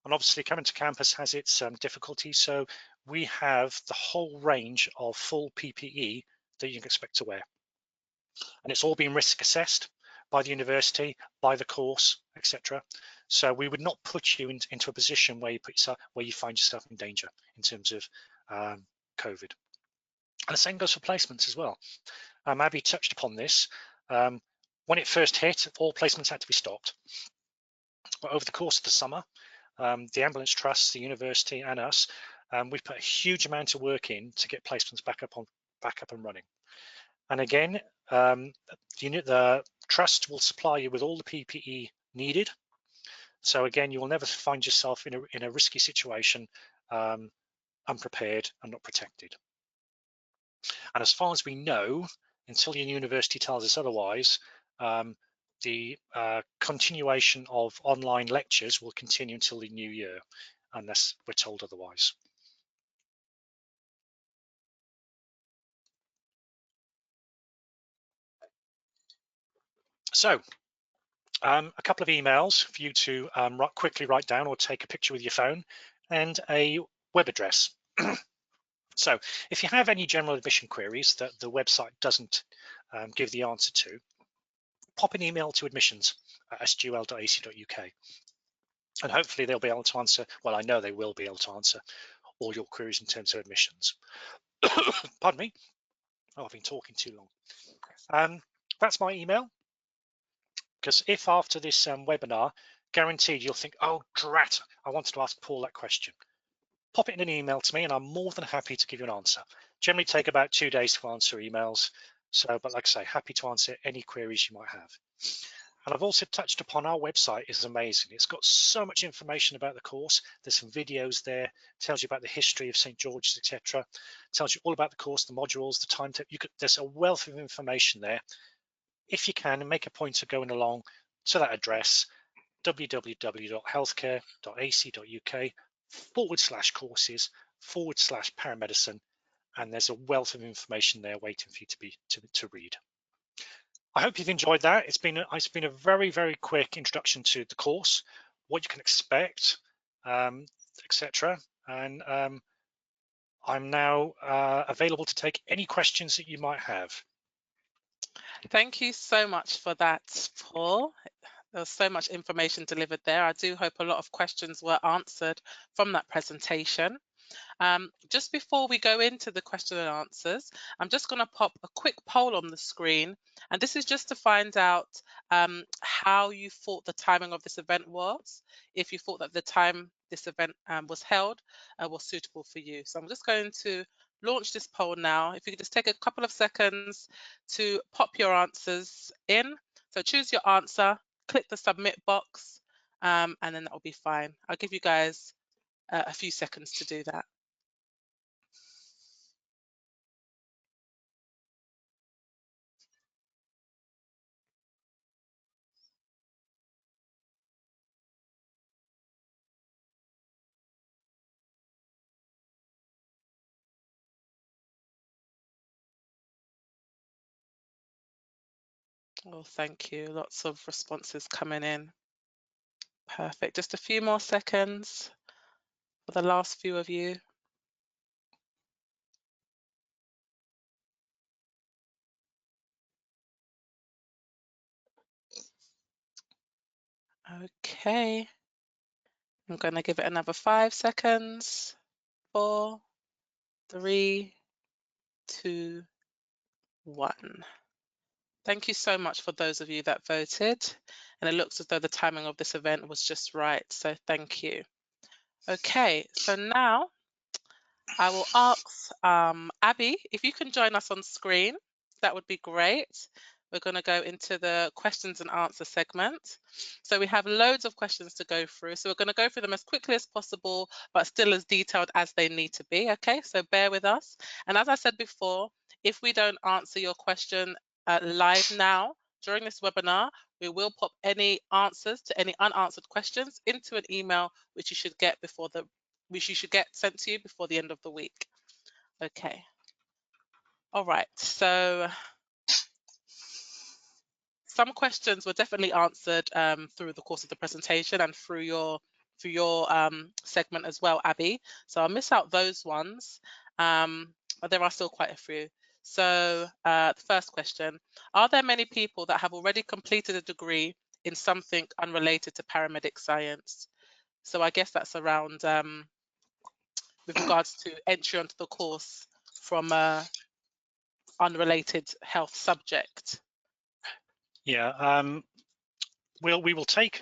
And obviously coming to campus has its difficulties, so we have the whole range of full PPE that you can expect to wear. And it's all been risk assessed by the university, by the course, etc. So we would not put you into a position where you find yourself in danger in terms of COVID. And the same goes for placements as well. Abby touched upon this. When it first hit, all placements had to be stopped. But over the course of the summer, the ambulance trusts, the university, and us, we've put a huge amount of work in to get placements back up and running. And again, the trust will supply you with all the PPE needed. So again, you will never find yourself in a risky situation, unprepared and not protected. And as far as we know, until your university tells us otherwise, the continuation of online lectures will continue until the new year, unless we're told otherwise. So a couple of emails for you to quickly write down or take a picture with your phone, and a web address. So if you have any general admission queries that the website doesn't give the answer to, pop an email to admissions@sgul.ac.uk, and hopefully they'll be able to answer, well, I know they will be able to answer all your queries in terms of admissions. Pardon me. Oh, I've been talking too long. That's my email, because if after this webinar, guaranteed you'll think, oh, drat, I wanted to ask Paul that question. Pop it in an email to me and I'm more than happy to give you an answer. Generally take about 2 days to answer emails. So, but like I say, happy to answer any queries you might have. And I've also touched upon our website is amazing. It's got so much information about the course. There's some videos there, tells you about the history of St. George's, etc. Tells you all about the course, the modules, the timetable. There's a wealth of information there. If you can, and make a point of going along to that address, www.healthcare.ac.uk/courses/paramedicine, and there's a wealth of information there waiting for you to read. I hope you've enjoyed that. It's been a very, very quick introduction to the course, what you can expect, etc. And I'm now available to take any questions that you might have. Thank you so much for that, Paul. There was so much information delivered there. I do hope a lot of questions were answered from that presentation. Just before we go into the question and answers, I'm just going to pop a quick poll on the screen. And this is just to find out how you thought the timing of this event was, if you thought that the time this event was held was suitable for you. So I'm just going to launch this poll now. If you could just take a couple of seconds to pop your answers in. So choose your answer, click the submit box, and then that will be fine. I'll give you guys a few seconds to do that. Oh, thank you. Lots of responses coming in. Perfect. Just a few more seconds for the last few of you. Okay. I'm going to give it another 5 seconds. 4, 3, 2, 1. Thank you so much for those of you that voted. And it looks as though the timing of this event was just right. So thank you. Okay, so now I will ask Abby, if you can join us on screen, that would be great. We're going to go into the questions and answer segment. So we have loads of questions to go through. So we're going to go through them as quickly as possible, but still as detailed as they need to be. Okay, so bear with us. And as I said before, if we don't answer your question live now during this webinar, we will pop any answers to any unanswered questions into an email, which you should get sent to you before the end of the week. Okay. All right. So some questions were definitely answered through the course of the presentation and through your segment as well, Abby. So I'll miss out those ones, but there are still quite a few. So the first question, are there many people that have already completed a degree in something unrelated to paramedic science? So I guess that's around with regards to entry onto the course from a unrelated health subject. Yeah, we will take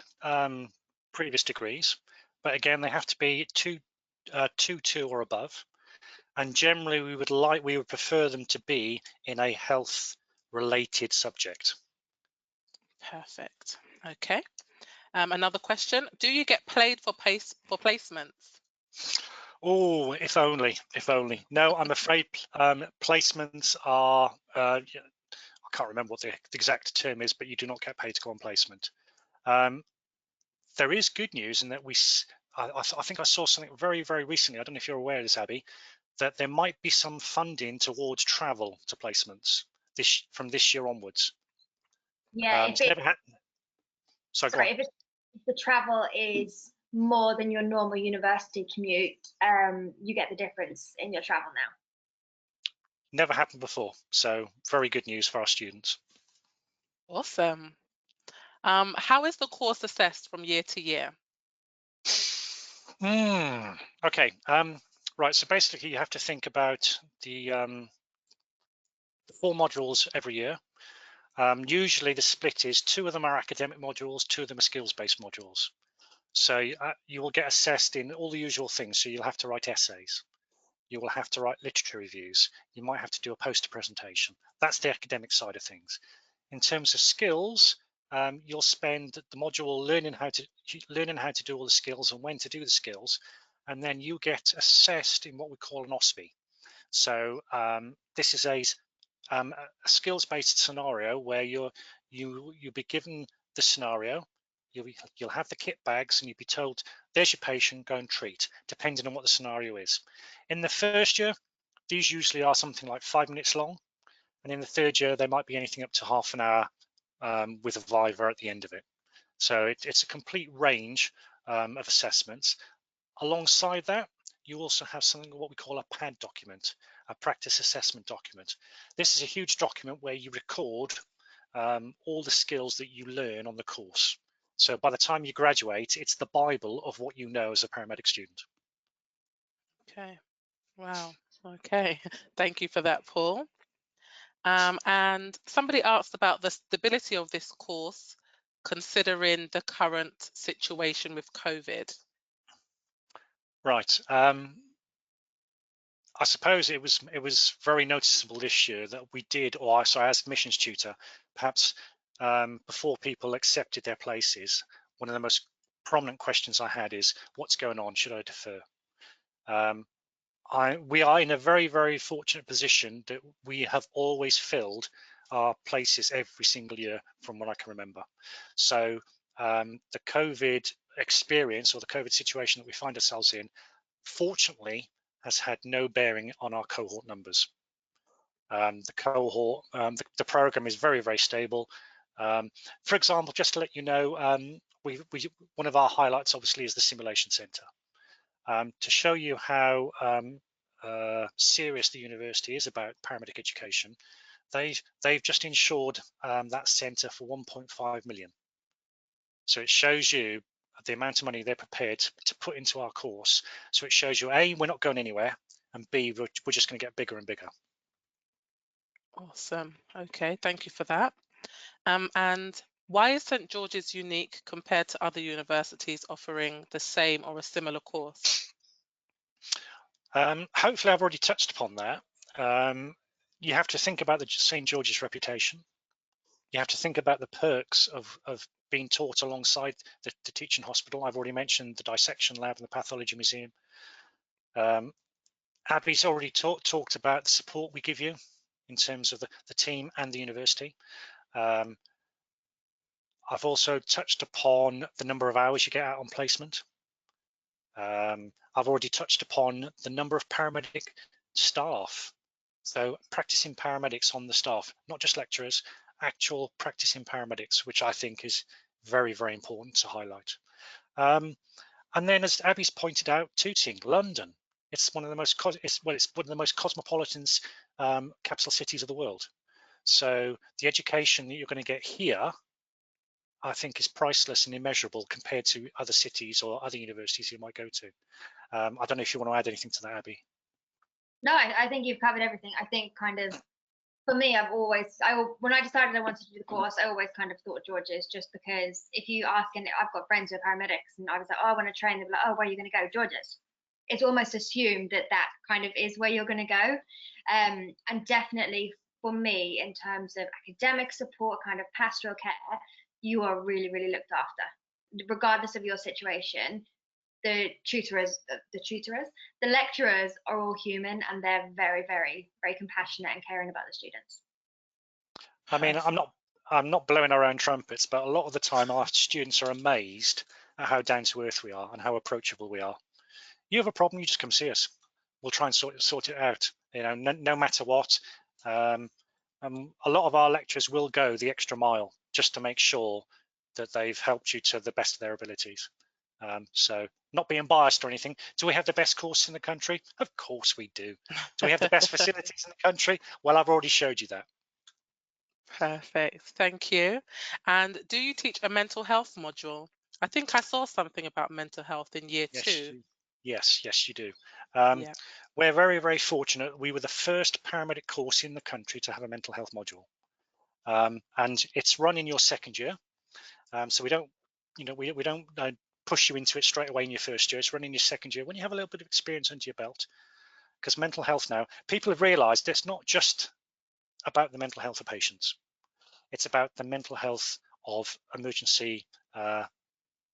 previous degrees, but again, they have to be 2.2 or above. And generally, we would prefer them to be in a health-related subject. Perfect. Okay. Another question: do you get paid for placements? Oh, if only, if only. No, I'm afraid placements are. I can't remember what the exact term is, but you do not get paid to go on placement. There is good news in that I think I saw something very, very recently. I don't know if you're aware of this, Abby, that there might be some funding towards travel to placements from this year onwards. Yeah, So Sorry, if the travel is more than your normal university commute, you get the difference in your travel now. never happened before. So very good news for our students. Awesome. How is the course assessed from year to year? Okay. Right. So basically, you have to think about the 4 modules every year. Usually, the split is 2 of them are academic modules, 2 of them are skills-based modules. So you will get assessed in all the usual things. So you'll have to write essays. You will have to write literature reviews. You might have to do a poster presentation. That's the academic side of things. In terms of skills, you'll spend the module learning how to do all the skills and when to do the skills, and then you get assessed in what we call an OSPE. So this is a skills-based scenario where you'll be given the scenario. You'll have the kit bags and you'll be told, there's your patient, go and treat, depending on what the scenario is. In the first year, these usually are something like 5 minutes long. And in the third year, they might be anything up to half an hour with a viva at the end of it. So it's a complete range of assessments. Alongside that, you also have something what we call a PAD document, a practice assessment document. This is a huge document where you record all the skills that you learn on the course. So by the time you graduate, it's the Bible of what you know as a paramedic student. Okay. Wow. Okay. Thank you for that, Paul. And somebody asked about the stability of this course, considering the current situation with COVID. Right. I suppose it was very noticeable this year that we did, or sorry, as admissions tutor, perhaps before people accepted their places, one of the most prominent questions I had is, what's going on? Should I defer? We are in a very, very fortunate position that we have always filled our places every single year from what I can remember. So the COVID experience or the COVID situation that we find ourselves in, fortunately, has had no bearing on our cohort numbers. The cohort, the program is very, very stable. For example, just to let you know, one of our highlights obviously is the simulation center. To show you how serious the university is about paramedic education, they've just insured that center for 1.5 million. So it shows you the amount of money they're prepared to put into our course. So it shows you, A, we're not going anywhere, and B, we're just going to get bigger and bigger. Awesome. Okay, thank you for that. And why is St. George's unique compared to other universities offering the same or a similar course? Hopefully I've already touched upon that. You have to think about the St. George's reputation. You have to think about the perks of being taught alongside the teaching hospital. I've already mentioned the dissection lab and the pathology museum. Abby's already talked about the support we give you in terms of the team and the university. I've also touched upon the number of hours you get out on placement. I've already touched upon the number of paramedic staff. So practicing paramedics on the staff, not just lecturers, actual practicing paramedics, which I think is very, very important to highlight. And then, as Abby's pointed out, Tooting, London. It's one of the most one of the most cosmopolitan capital cities of the world. So the education that you're going to get here, I think, is priceless and immeasurable compared to other cities or other universities you might go to. I don't know if you want to add anything to that, Abby. No, I think you've covered everything. I think kind of for me, when I decided I wanted to do the course, I always kind of thought George's, just because if you ask, and I've got friends who are paramedics, and I was like, oh, I want to train, they're like, oh, where are you going to go? George's. It's almost assumed that that kind of is where you're going to go. And definitely for me, in terms of academic support, kind of pastoral care, you are really, really looked after, regardless of your situation. The lecturers are all human, and they're very, very, very compassionate and caring about the students. I mean, I'm not blowing our own trumpets, but a lot of the time our students are amazed at how down to earth we are and how approachable we are. You have a problem, you just come see us. We'll try and sort it out. You know, no matter what. A lot of our lecturers will go the extra mile just to make sure that they've helped you to the best of their abilities. So not being biased or anything. Do we have the best course in the country? Of course we do. Do we have the best facilities in the country? Well, I've already showed you that. Perfect. Thank you. And do you teach a mental health module? I think I saw something about mental health in year Yes, 2. yes, you do. Yeah. We're very, very fortunate. We were the first paramedic course in the country to have a mental health module. And it's run in your second year. So we don't, we don't push you into it straight away in your first year. It's run in your second year when you have a little bit of experience under your belt. Because mental health now, people have realized it's not just about the mental health of patients. It's about the mental health of emergency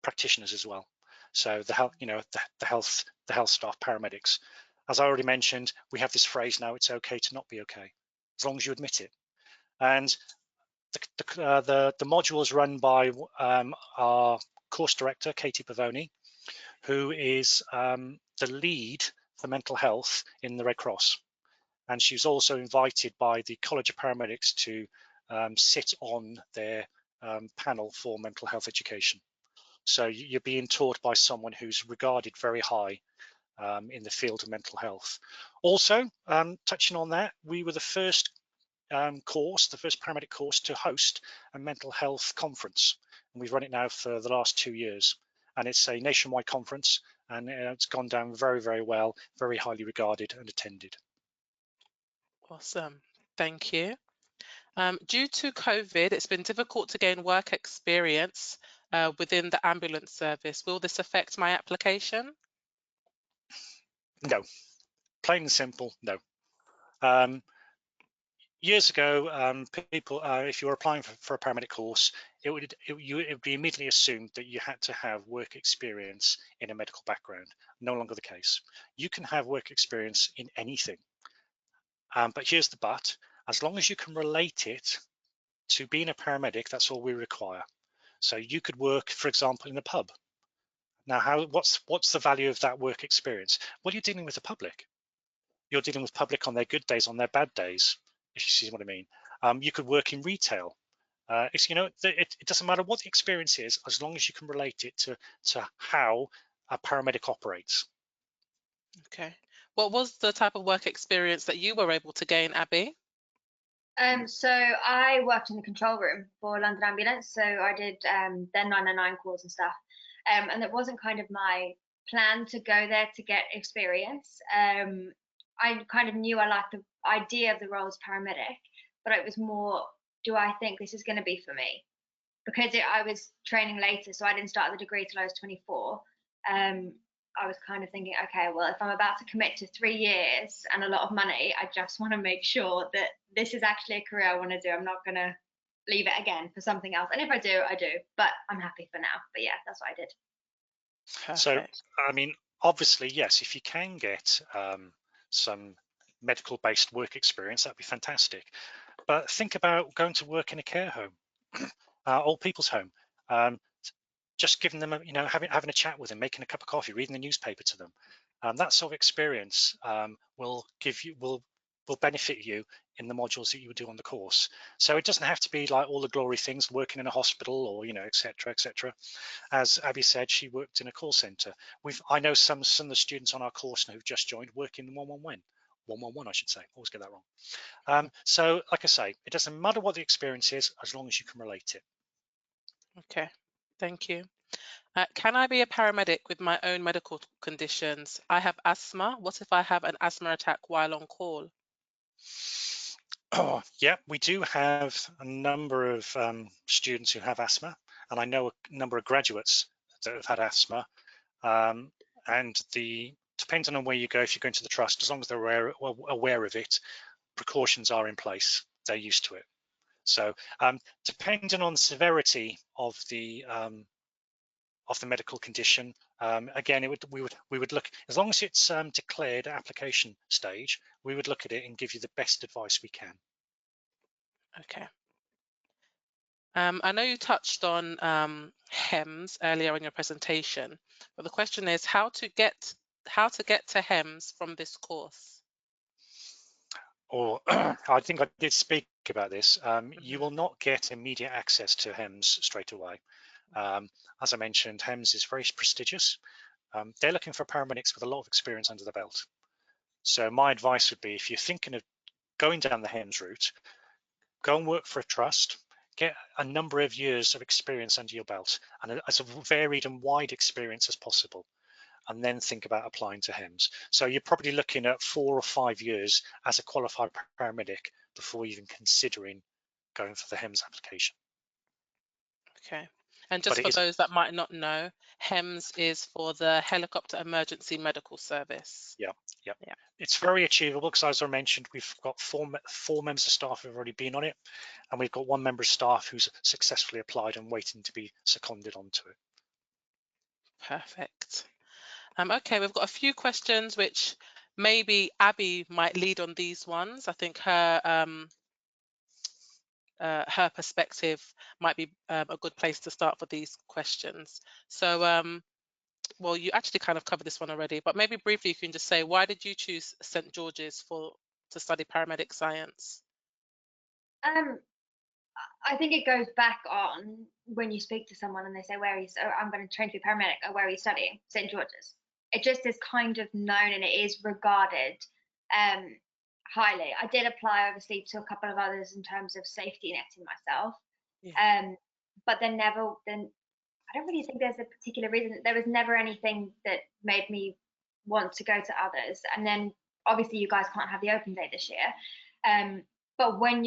practitioners as well. So the health, the health staff, paramedics. As I already mentioned, we have this phrase now: it's okay to not be okay, as long as you admit it. And the module is run by our course director, Katie Pavoni, who is the lead for mental health in the Red Cross. And she was also invited by the College of Paramedics to sit on their panel for mental health education. So you're being taught by someone who's regarded very high in the field of mental health. Also, touching on that, we were the first course, the first paramedic course to host a mental health conference. And we've run it now for the last 2 years. And it's a nationwide conference, and it's gone down very, very well, very highly regarded and attended. Awesome. Thank you. Due to COVID, it's been difficult to gain work experience within the ambulance service. Will this affect my application? No, plain and simple, no. Years ago, people, if you were applying for a paramedic course, it would be immediately assumed that you had to have work experience in a medical background. No longer the case. You can have work experience in anything. But here's the but: as long as you can relate it to being a paramedic, that's all we require. So you could work, for example, in a pub. Now, what's the value of that work experience? Well, you're dealing with the public. You're dealing with public on their good days, on their bad days, if you see what I mean. You could work in retail. It doesn't matter what the experience is, as long as you can relate it to how a paramedic operates. Okay. What was the type of work experience that you were able to gain, Abby? So I worked in the control room for London Ambulance. So I did their 999 calls and stuff. And it wasn't kind of my plan to go there to get experience. I kind of knew I liked the idea of the role as paramedic, but it was more, do I think this is going to be for me? Because I was training later, so I didn't start the degree till I was 24. I was kind of thinking, okay, well, if I'm about to commit to 3 years and a lot of money, I just want to make sure that this is actually a career I want to do. I'm not going to leave it again for something else. And if I do, I do. But I'm happy for now. But yeah, that's what I did. So, Perfect. I mean, obviously, yes, if you can get some medical-based work experience, that'd be fantastic. But think about going to work in a care home, old people's home. Just giving them, having a chat with them, making a cup of coffee, reading the newspaper to them. That sort of experience will benefit you in the modules that you would do on the course. So it doesn't have to be like all the glory things, working in a hospital or etc. etc. As Abby said, she worked in a call center. I know some of the students on our course who've just joined work in 111, I should say. Always get that wrong. So like I say, it doesn't matter what the experience is, as long as you can relate it. Okay. Thank you. Can I be a paramedic with my own medical conditions? I have asthma. What if I have an asthma attack while on call? Oh, yeah, we do have a number of students who have asthma, and I know a number of graduates that have had asthma. And depending on where you go, if you're going to the trust, as long as they're aware of it, precautions are in place. They're used to it. So depending on the severity of the medical condition, again, we would look, as long as it's declared application stage, we would look at it and give you the best advice we can. Okay. I know you touched on HEMS earlier in your presentation, but the question is how to get to HEMS from this course. Or I think I did speak about this. You Mhm. will not get immediate access to HEMS straight away. As I mentioned, HEMS is very prestigious. They're looking for paramedics with a lot of experience under the belt. So my advice would be, if you're thinking of going down the HEMS route, go and work for a trust, get a number of years of experience under your belt, and as varied and wide experience as possible, and then think about applying to HEMS. So you're probably looking at 4 or 5 years as a qualified paramedic before even considering going for the HEMS application. Okay. And But just it for is, those that might not know, HEMS is for the Helicopter Emergency Medical Service. yeah. Yeah. It's very achievable because, as I mentioned, we've got four members of staff who've already been on it, and we've got one member of staff who's successfully applied and waiting to be seconded onto it. Perfect. Okay, we've got a few questions which maybe Abby might lead on these ones. I think her perspective might be a good place to start for these questions. So, well, you actually kind of covered this one already, but maybe briefly you can just say, why did you choose St. George's to study paramedic science? I think it goes back on when you speak to someone and they say, where are you? So I'm going to train to be a paramedic. Or where are you studying? St. George's. It just is kind of known and it is regarded highly. I did apply, obviously, to a couple of others in terms of safety netting myself. Yeah. But then I don't really think there's a particular reason. There was never anything that made me want to go to others. And then obviously you guys can't have the open day this year. But when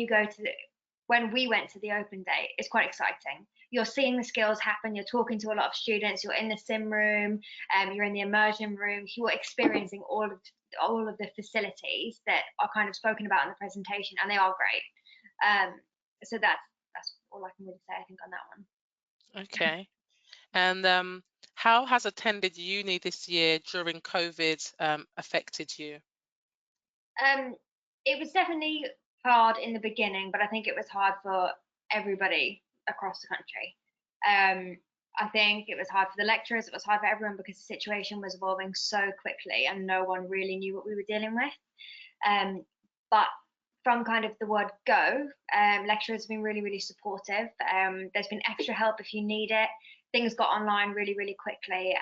we went to the open day, it's quite exciting. You're seeing the skills happen. You're talking to a lot of students. You're in the sim room. You're in the immersion room. You're experiencing all of the facilities that are kind of spoken about in the presentation, and they are great. So that's all I can really say, I think, on that one. Okay. And how has attended uni this year during COVID affected you? It was definitely hard in the beginning, but I think it was hard for everybody across the country. I think it was hard for the lecturers, it was hard for everyone because the situation was evolving so quickly and no one really knew what we were dealing with. But from kind of the word go, lecturers have been really, really supportive. There's been extra help if you need it. Things got online really, really quickly.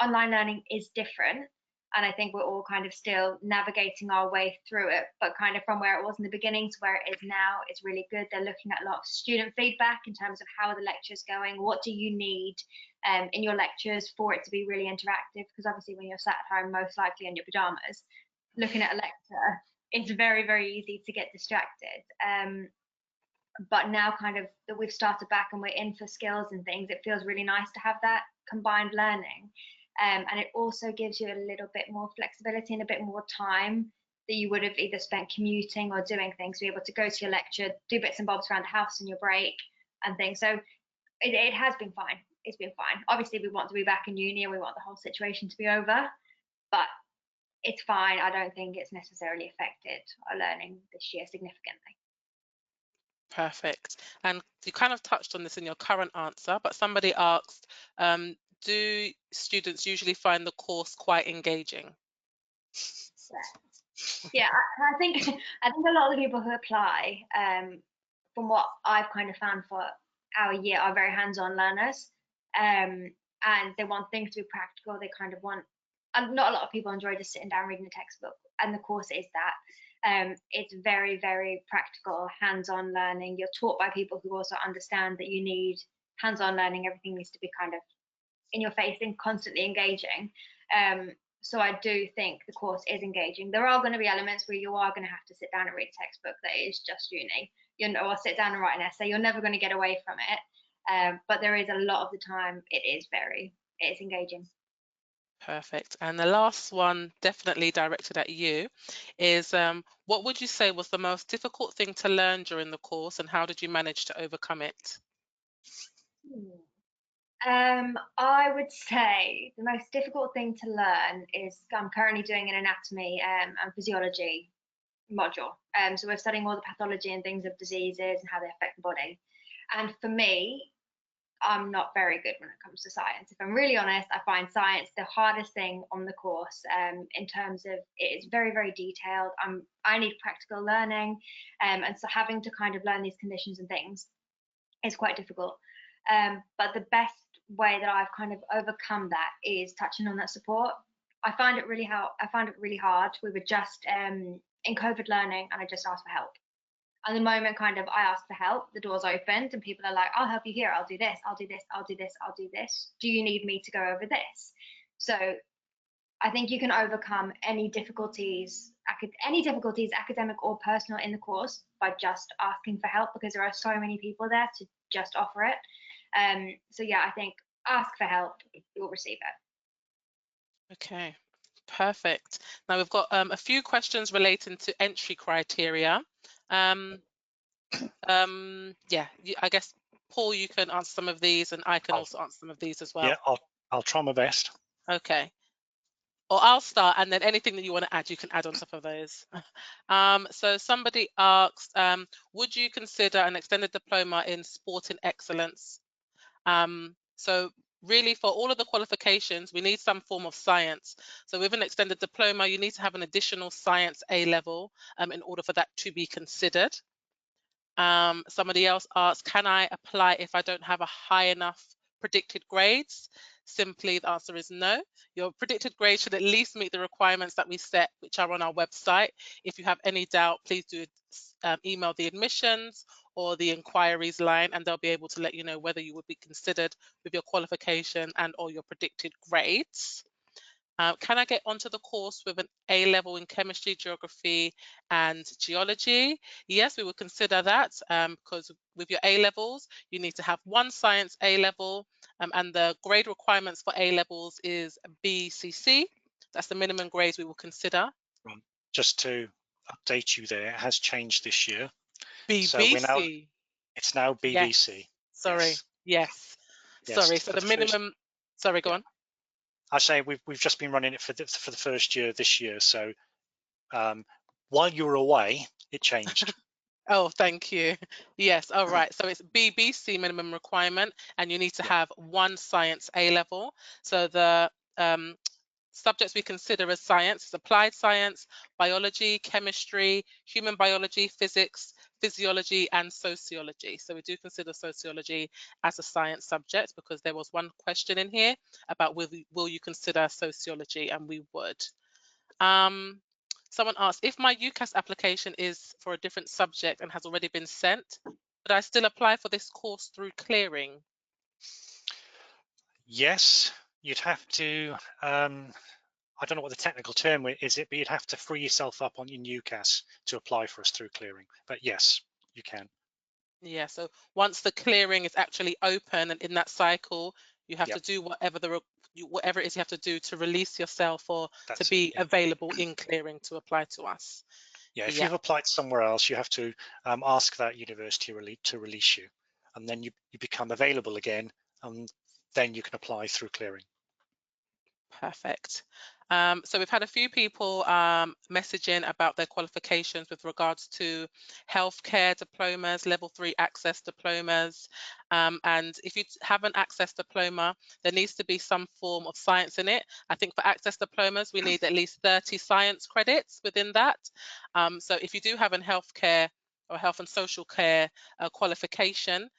Online learning is different. And I think we're all kind of still navigating our way through it, but kind of from where it was in the beginning to where it is now, it's really good. They're looking at a lot of student feedback in terms of how are the lectures going, what do you need in your lectures for it to be really interactive, because obviously when you're sat at home, most likely in your pajamas, looking at a lecture, it's very, very easy to get distracted. But now kind of that we've started back and we're in for skills and things, it feels really nice to have that combined learning. And it also gives you a little bit more flexibility and a bit more time that you would have either spent commuting or doing things to be able to go to your lecture, do bits and bobs around the house in your break and things. So it has been fine. It's been fine. Obviously, we want to be back in uni and we want the whole situation to be over, but it's fine. I don't think it's necessarily affected our learning this year significantly. Perfect. And you kind of touched on this in your current answer, but somebody asked, do students usually find the course quite engaging? Yeah, I think a lot of the people who apply, from what I've kind of found for our year, are very hands-on learners, and they want things to be practical. They kind of want, and not a lot of people enjoy just sitting down reading a textbook, and the course is that. It's very, very practical, hands-on learning. You're taught by people who also understand that you need hands-on learning. Everything needs to be kind of in your face and constantly engaging. So I do think the course is engaging. There are going to be elements where you are going to have to sit down and read a textbook that is just uni, or sit down and write an essay. You're never going to get away from it. But there is a lot of the time it is engaging. Perfect. And the last one, definitely directed at you, is what would you say was the most difficult thing to learn during the course, and how did you manage to overcome it? I would say the most difficult thing to learn is I'm currently doing an anatomy and physiology module. So we're studying all the pathology and things of diseases and how they affect the body. And for me, I'm not very good when it comes to science. If I'm really honest, I find science the hardest thing on the course, in terms of it is very, very detailed. I need practical learning, and so having to kind of learn these conditions and things is quite difficult. But the best way that I've kind of overcome that is touching on that support. I find it really hard. We were just in COVID learning, and I just asked for help. And the moment kind of I asked for help, the doors opened and people are like, I'll help you here. I'll do this. I'll do this. I'll do this. I'll do this. Do you need me to go over this? So I think you can overcome any difficulties, academic or personal, in the course by just asking for help, because there are so many people there to just offer it. So yeah, I think ask for help, you'll receive it. Okay, perfect. Now we've got a few questions relating to entry criteria. Yeah, I guess Paul, you can answer some of these, and I can also answer some of these as well. Yeah, I'll try my best. Okay. Or I'll start, and then anything that you want to add, you can add on top of those. So somebody asked, would you consider an extended diploma in sporting excellence? So really, for all of the qualifications, we need some form of science. So with an extended diploma, you need to have an additional science A level in order for that to be considered. Somebody else asked, can I apply if I don't have a high enough predicted grades? Simply, the answer is no. Your predicted grades should at least meet the requirements that we set, which are on our website. If you have any doubt, please do email the admissions or the inquiries line, and they'll be able to let you know whether you would be considered with your qualification and or your predicted grades. Can I get onto the course with an A level in chemistry, geography, and geology? Yes, we would consider that because with your A levels, you need to have one science A level, and the grade requirements for A levels is BCC. That's the minimum grades we will consider. Just to update you there, it has changed this year. BBC. So it's now BBC. Yes. Sorry. Yes. Sorry. So the minimum. Sorry, go on. I say we've just been running it for the first year this year. So while you were away, it changed. Oh, thank you. Yes, all right. So it's BBC minimum requirement, and you need to have one science A level. So the subjects we consider as science is applied science, biology, chemistry, human biology, physics, physiology, and sociology. So we do consider sociology as a science subject because there was one question in here about will you consider sociology, and we would. Someone asked, if my UCAS application is for a different subject and has already been sent, could I still apply for this course through clearing? Yes, you'd have to, I don't know what the technical term is, but you'd have to free yourself up on your UCAS to apply for us through clearing. But yes, you can. Yeah, so once the clearing is actually open and in that cycle, you have to do whatever it is you have to do to release yourself or to be available in clearing to apply to us. Yeah, if you've applied somewhere else, you have to ask that university to release you, and then you become available again, and then you can apply through clearing. Perfect. So we've had a few people messaging about their qualifications with regards to healthcare diplomas, level 3 access diplomas. And if you have an access diploma, there needs to be some form of science in it. I think for access diplomas, we need at least 30 science credits within that. So if you do have an healthcare or health and social care qualification,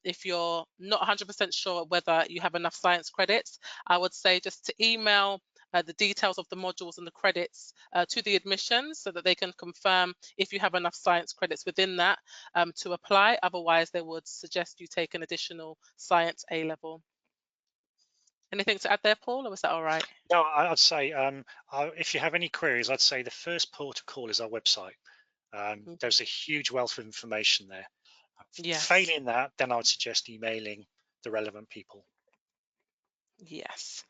if you're not 100% sure whether you have enough science credits, I would say just to email the details of the modules and the credits to the admissions so that they can confirm if you have enough science credits within that to apply. Otherwise, they would suggest you take an additional science A level. Anything to add there, Paul, or was that all right? No, I'd say if you have any queries, I'd say the first port of call is our website. There's a huge wealth of information there. Yes. Failing that, then I would suggest emailing the relevant people. Yes.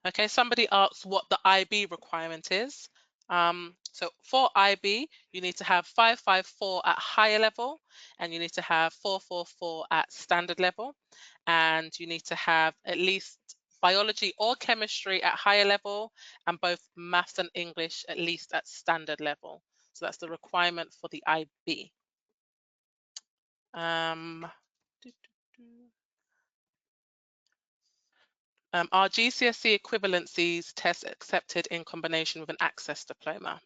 Okay, somebody asked what the IB requirement is. So for IB, you need to have 554 at higher level, and you need to have 444 at standard level, and you need to have at least biology or chemistry at higher level, and both maths and English at least at standard level. So that's the requirement for the IB. Are GCSE equivalencies tests accepted in combination with an access diploma?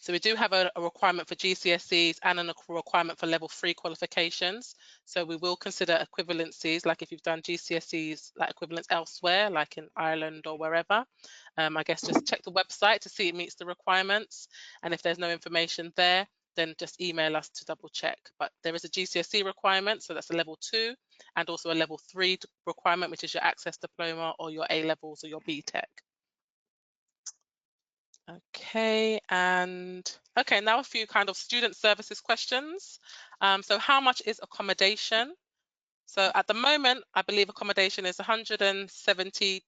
So we do have a requirement for GCSEs and a requirement for level 3 qualifications. So we will consider equivalencies, like if you've done GCSEs, like equivalents elsewhere, like in Ireland or wherever. I guess just check the website to see it meets the requirements. And if there's no information there, then just email us to double check. But there is a GCSE requirement, so that's a level 2, and also a level 3 requirement, which is your access diploma or your A levels or your BTEC. Okay, now a few kind of student services questions. So how much is accommodation? So at the moment, I believe accommodation is £172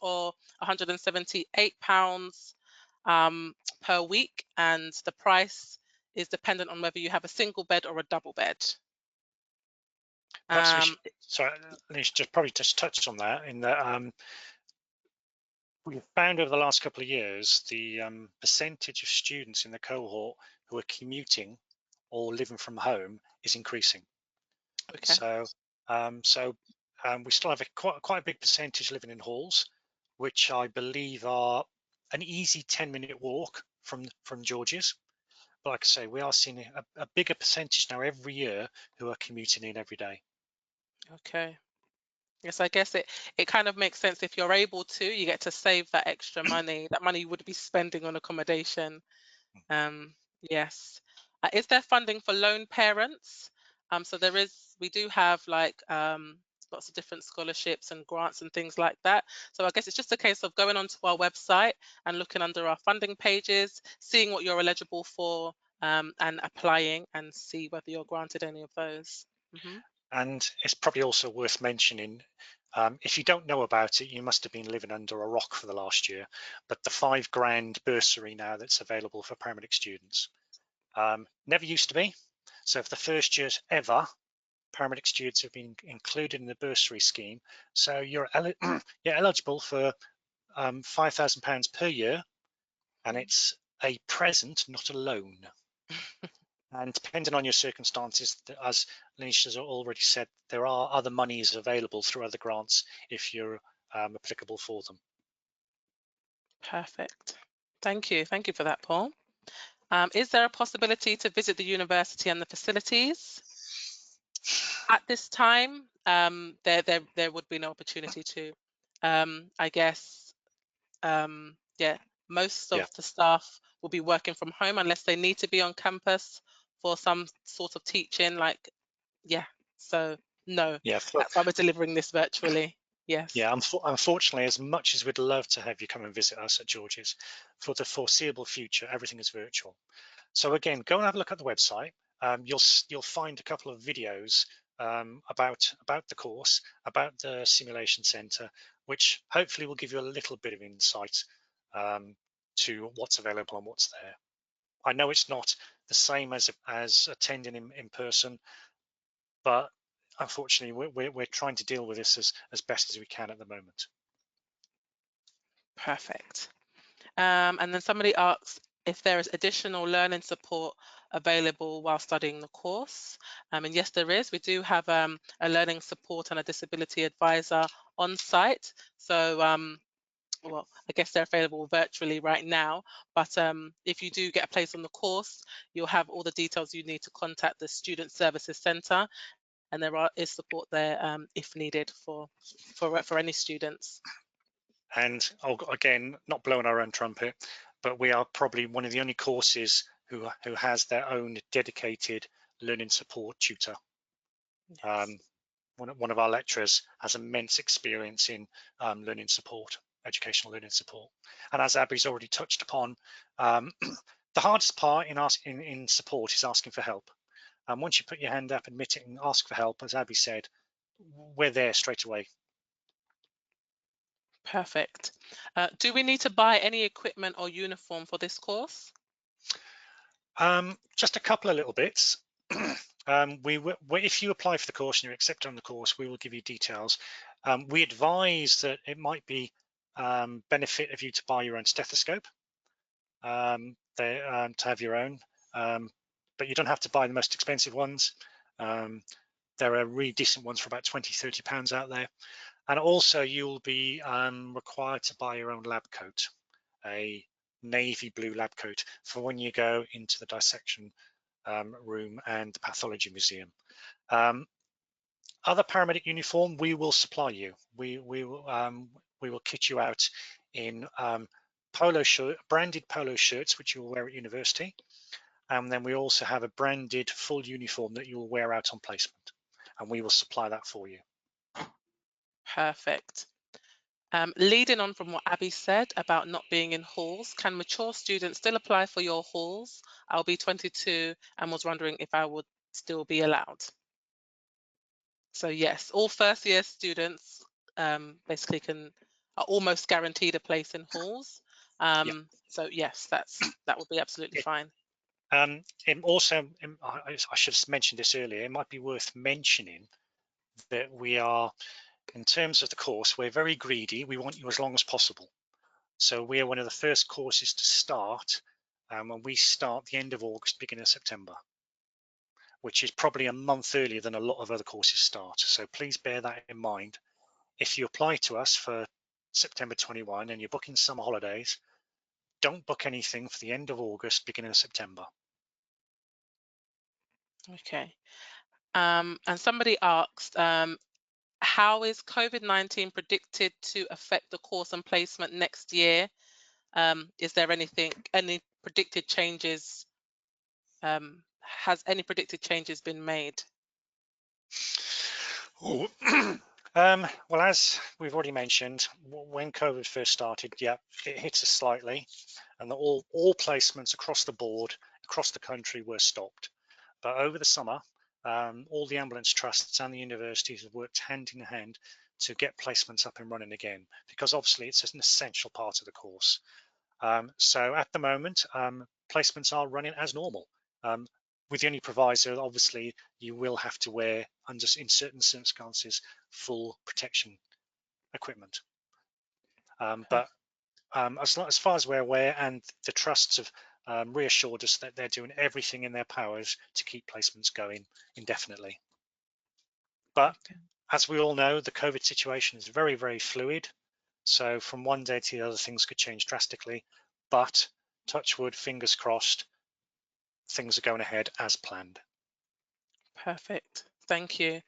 or £178 per week, and the price is dependent on whether you have a single bed or a double bed. Perhaps we should, sorry, we should just touch on that in that we've found over the last couple of years the percentage of students in the cohort who are commuting or living from home is increasing. Okay. So we still have quite a big percentage living in halls, which I believe are an easy 10-minute walk from George's. But like I say, we are seeing a bigger percentage now every year who are commuting in every day. Okay. Yes, I guess it kind of makes sense. If you're able to, you get to save that extra money, that money you would be spending on accommodation. Yes. Is there funding for lone parents? So we do have like lots of different scholarships and grants and things like that. So I guess it's just a case of going onto our website and looking under our funding pages, seeing what you're eligible for, and applying and see whether you're granted any of those. And it's probably also worth mentioning, if you don't know about it, you must have been living under a rock for the last year, but the £5,000 bursary now that's available for paramedic students. Never used to be. So for the first year ever, paramedic students have been included in the bursary scheme. So you're eligible for £5,000 per year, and it's a present, not a loan. And depending on your circumstances, as Lanish has already said, there are other monies available through other grants if you're applicable for them. Perfect. Thank you. Thank you for that, Paul. Is there a possibility to visit the university and the facilities? At this time, there would be no opportunity to. I guess, most of the staff will be working from home unless they need to be on campus for some sort of teaching. So no, that's why we're delivering this virtually. Yes. Yeah, unfortunately, as much as we'd love to have you come and visit us at George's, for the foreseeable future, everything is virtual. So again, go and have a look at the website. You'll find a couple of videos about the course, about the simulation center, which hopefully will give you a little bit of insight to what's available and what's there. I know it's not the same as attending in person, but unfortunately, we're trying to deal with this as best as we can at the moment. Perfect. And then somebody asks if there is additional learning support available while studying the course. And yes, there is. We do have a learning support and a disability advisor on site. So, well, I guess they're available virtually right now. But if you do get a place on the course, you'll have all the details you need to contact the Student Services Centre, and there is support there if needed for any students. And again, not blowing our own trumpet, but we are probably one of the only courses who has their own dedicated learning support tutor. Yes. One of our lecturers has immense experience in learning support, educational learning support. And as Abby's already touched upon, the hardest part in support is asking for help. And once you put your hand up, admit it, and ask for help, as Abby said, we're there straight away. Perfect. Do we need to buy any equipment or uniform for this course? Just a couple of little bits. If you apply for the course and you're accepted on the course, we will give you details. We advise that it might be benefit of you to buy your own stethoscope, to have your own, but you don't have to buy the most expensive ones. There are really decent ones for about £20–30 out there. And also you'll be required to buy your own lab coat, a navy blue lab coat for when you go into the dissection room and the pathology museum. Other paramedic uniform we will supply you. We will kit you out in branded polo shirts, which you will wear at university. And then we also have a branded full uniform that you will wear out on placement, and we will supply that for you. Perfect. Leading on from what Abby said about not being in halls, can mature students still apply for your halls? I'll be 22 and was wondering if I would still be allowed. So yes, all first year students basically are almost guaranteed a place in halls. So yes, that would be absolutely fine. I should have mentioned this earlier, it might be worth mentioning that we are, in terms of the course, we're very greedy. We want you as long as possible. So we are one of the first courses to start, and we start the end of August, beginning of September, which is probably a month earlier than a lot of other courses start. So please bear that in mind. If you apply to us for September 21 and you're booking summer holidays, don't book anything for the end of August, beginning of September. Okay. And somebody asked, how is COVID-19 predicted to affect the course and placement next year? Is there any predicted changes? Has any predicted changes been made? Well, as we've already mentioned, when COVID first started, yeah, it hit us slightly, and all placements across the board, across the country, were stopped. But over the summer, all the ambulance trusts and the universities have worked hand in hand to get placements up and running again, because obviously it's an essential part of the course. So at the moment, placements are running as normal. With the only proviso, obviously, you will have to wear, in certain circumstances, full protection equipment. But as far as we're aware, and the trusts have reassured us that they're doing everything in their powers to keep placements going indefinitely. But as we all know, the COVID situation is very, very fluid. So from one day to the other, things could change drastically. But touch wood, fingers crossed, things are going ahead as planned. Perfect. Thank you.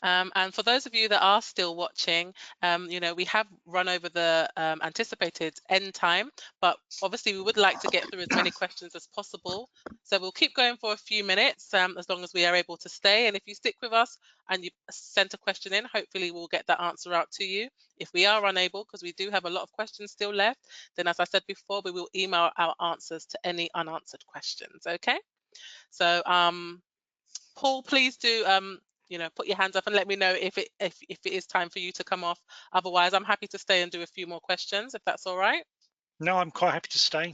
And for those of you that are still watching, we have run over the anticipated end time, but obviously we would like to get through as many questions as possible. So we'll keep going for a few minutes as long as we are able to stay. And if you stick with us and you sent a question in, hopefully we'll get that answer out to you. If we are unable, because we do have a lot of questions still left, then as I said before, we will email our answers to any unanswered questions. Okay. So Paul, please do put your hands up and let me know if it is time for you to come off. Otherwise, I'm happy to stay and do a few more questions if that's all right. No, I'm quite happy to stay.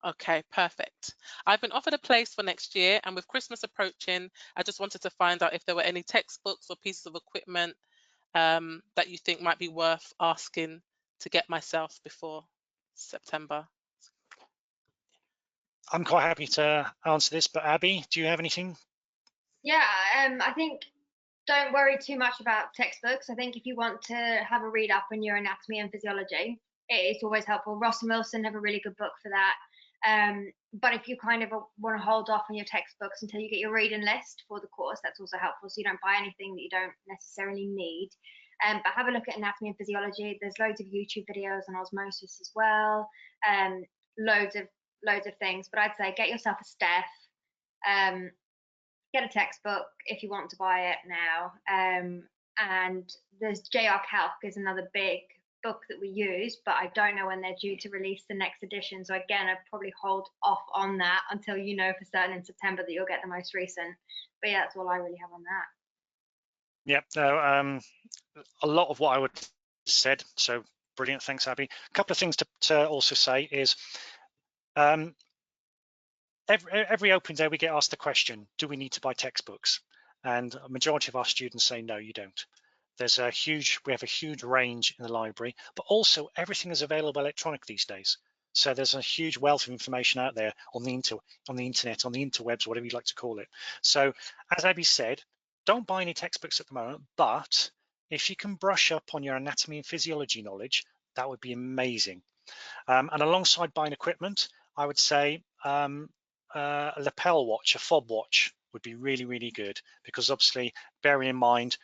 Okay, perfect. I've been offered a place for next year, and with Christmas approaching, I just wanted to find out if there were any textbooks or pieces of equipment that you think might be worth asking to get myself before September. I'm quite happy to answer this, but Abby, do you have anything? Yeah, I think don't worry too much about textbooks. I think if you want to have a read up on your anatomy and physiology, it's always helpful. Ross and Wilson have a really good book for that. But if you kind of want to hold off on your textbooks until you get your reading list for the course, that's also helpful. So you don't buy anything that you don't necessarily need. But have a look at anatomy and physiology. There's loads of YouTube videos on osmosis as well. Loads of things. But I'd say get yourself a Steph. Get a textbook if you want to buy it now. And there's JR Calc is another big book that we use, but I don't know when they're due to release the next edition. So again, I'd probably hold off on that until you know for certain in September that you'll get the most recent. But yeah, that's all I really have on that. Yep. No, a lot of what I would have said. So brilliant. Thanks, Abby. A couple of things to also say is every open day we get asked the question, do we need to buy textbooks? And a majority of our students say, no, you don't. We have a huge range in the library, but also everything is available electronic these days. So there's a huge wealth of information out there on the internet, on the interwebs, whatever you'd like to call it. So as Abby said, don't buy any textbooks at the moment, but if you can brush up on your anatomy and physiology knowledge, that would be amazing. And alongside buying equipment, I would say a lapel watch, a fob watch would be really, really good, because obviously bearing in mind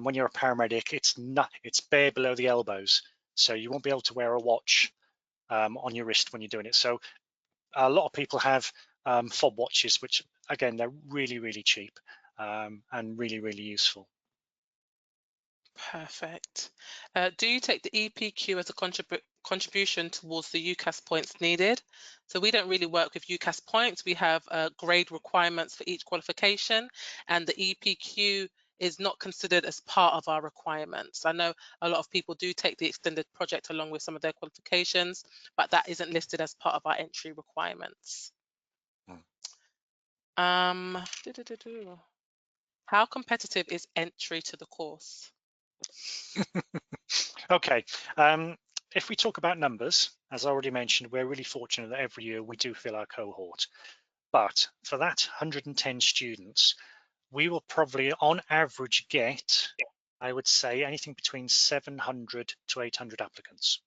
when you're a paramedic, it's bare below the elbows, so you won't be able to wear a watch on your wrist when you're doing it. So a lot of people have fob watches, which again, they're really, really cheap and really, really useful. Perfect. Do you take the EPQ as a contribution towards the UCAS points needed? So we don't really work with UCAS points. We have grade requirements for each qualification, and the EPQ is not considered as part of our requirements. I know a lot of people do take the extended project along with some of their qualifications, but that isn't listed as part of our entry requirements. How competitive is entry to the course? Okay, if we talk about numbers, as I already mentioned, we're really fortunate that every year we do fill our cohort. But for that 110 students, we will probably on average get, I would say, anything between 700 to 800 applicants,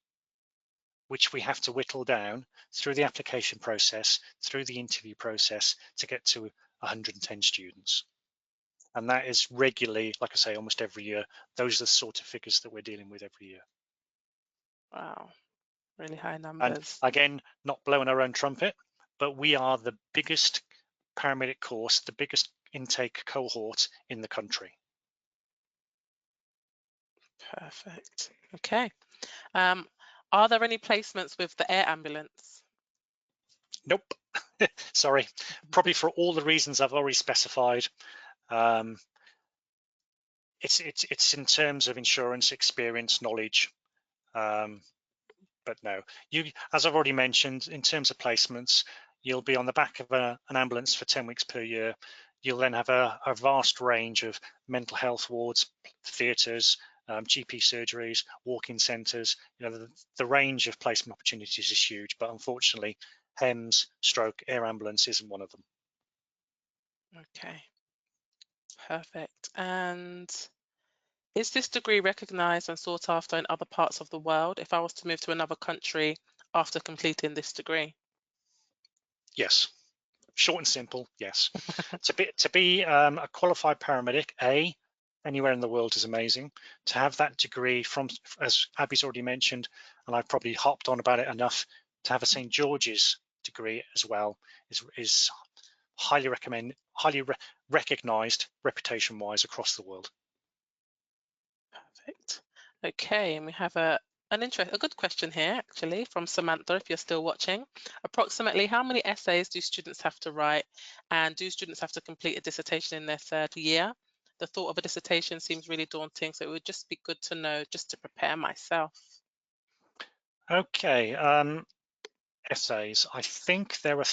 which we have to whittle down through the application process, through the interview process, to get to 110 students. And that is regularly, like I say, almost every year. Those are the sort of figures that we're dealing with every year. Wow, really high And numbers. again, not blowing our own trumpet, but we are the biggest paramedic course, the biggest intake cohort in the country. Perfect. Okay. Are there any placements with the air ambulance? Nope. Sorry. Probably for all the reasons I've already specified. It's in terms of insurance, experience, knowledge. But no, as I've already mentioned, in terms of placements, you'll be on the back of an ambulance for 10 weeks per year. You'll then have a vast range of mental health wards, theatres, GP surgeries, walk-in centres. You know, the range of placement opportunities is huge, but unfortunately, HEMS, stroke, air ambulance isn't one of them. Okay, perfect. And is this degree recognised and sought after in other parts of the world if I was to move to another country after completing this degree? Yes. Short and simple, yes. To be a qualified paramedic, anywhere in the world is amazing. To have that degree from, as Abby's already mentioned, and I've probably hopped on about it enough, to have a St. George's degree as well is highly recognised reputation-wise across the world. Perfect. Okay, and we have a good question here, actually, from Samantha, if you're still watching. Approximately how many essays do students have to write, and do students have to complete a dissertation in their third year? The thought of a dissertation seems really daunting, so it would just be good to know just to prepare myself. Okay, essays. I think there are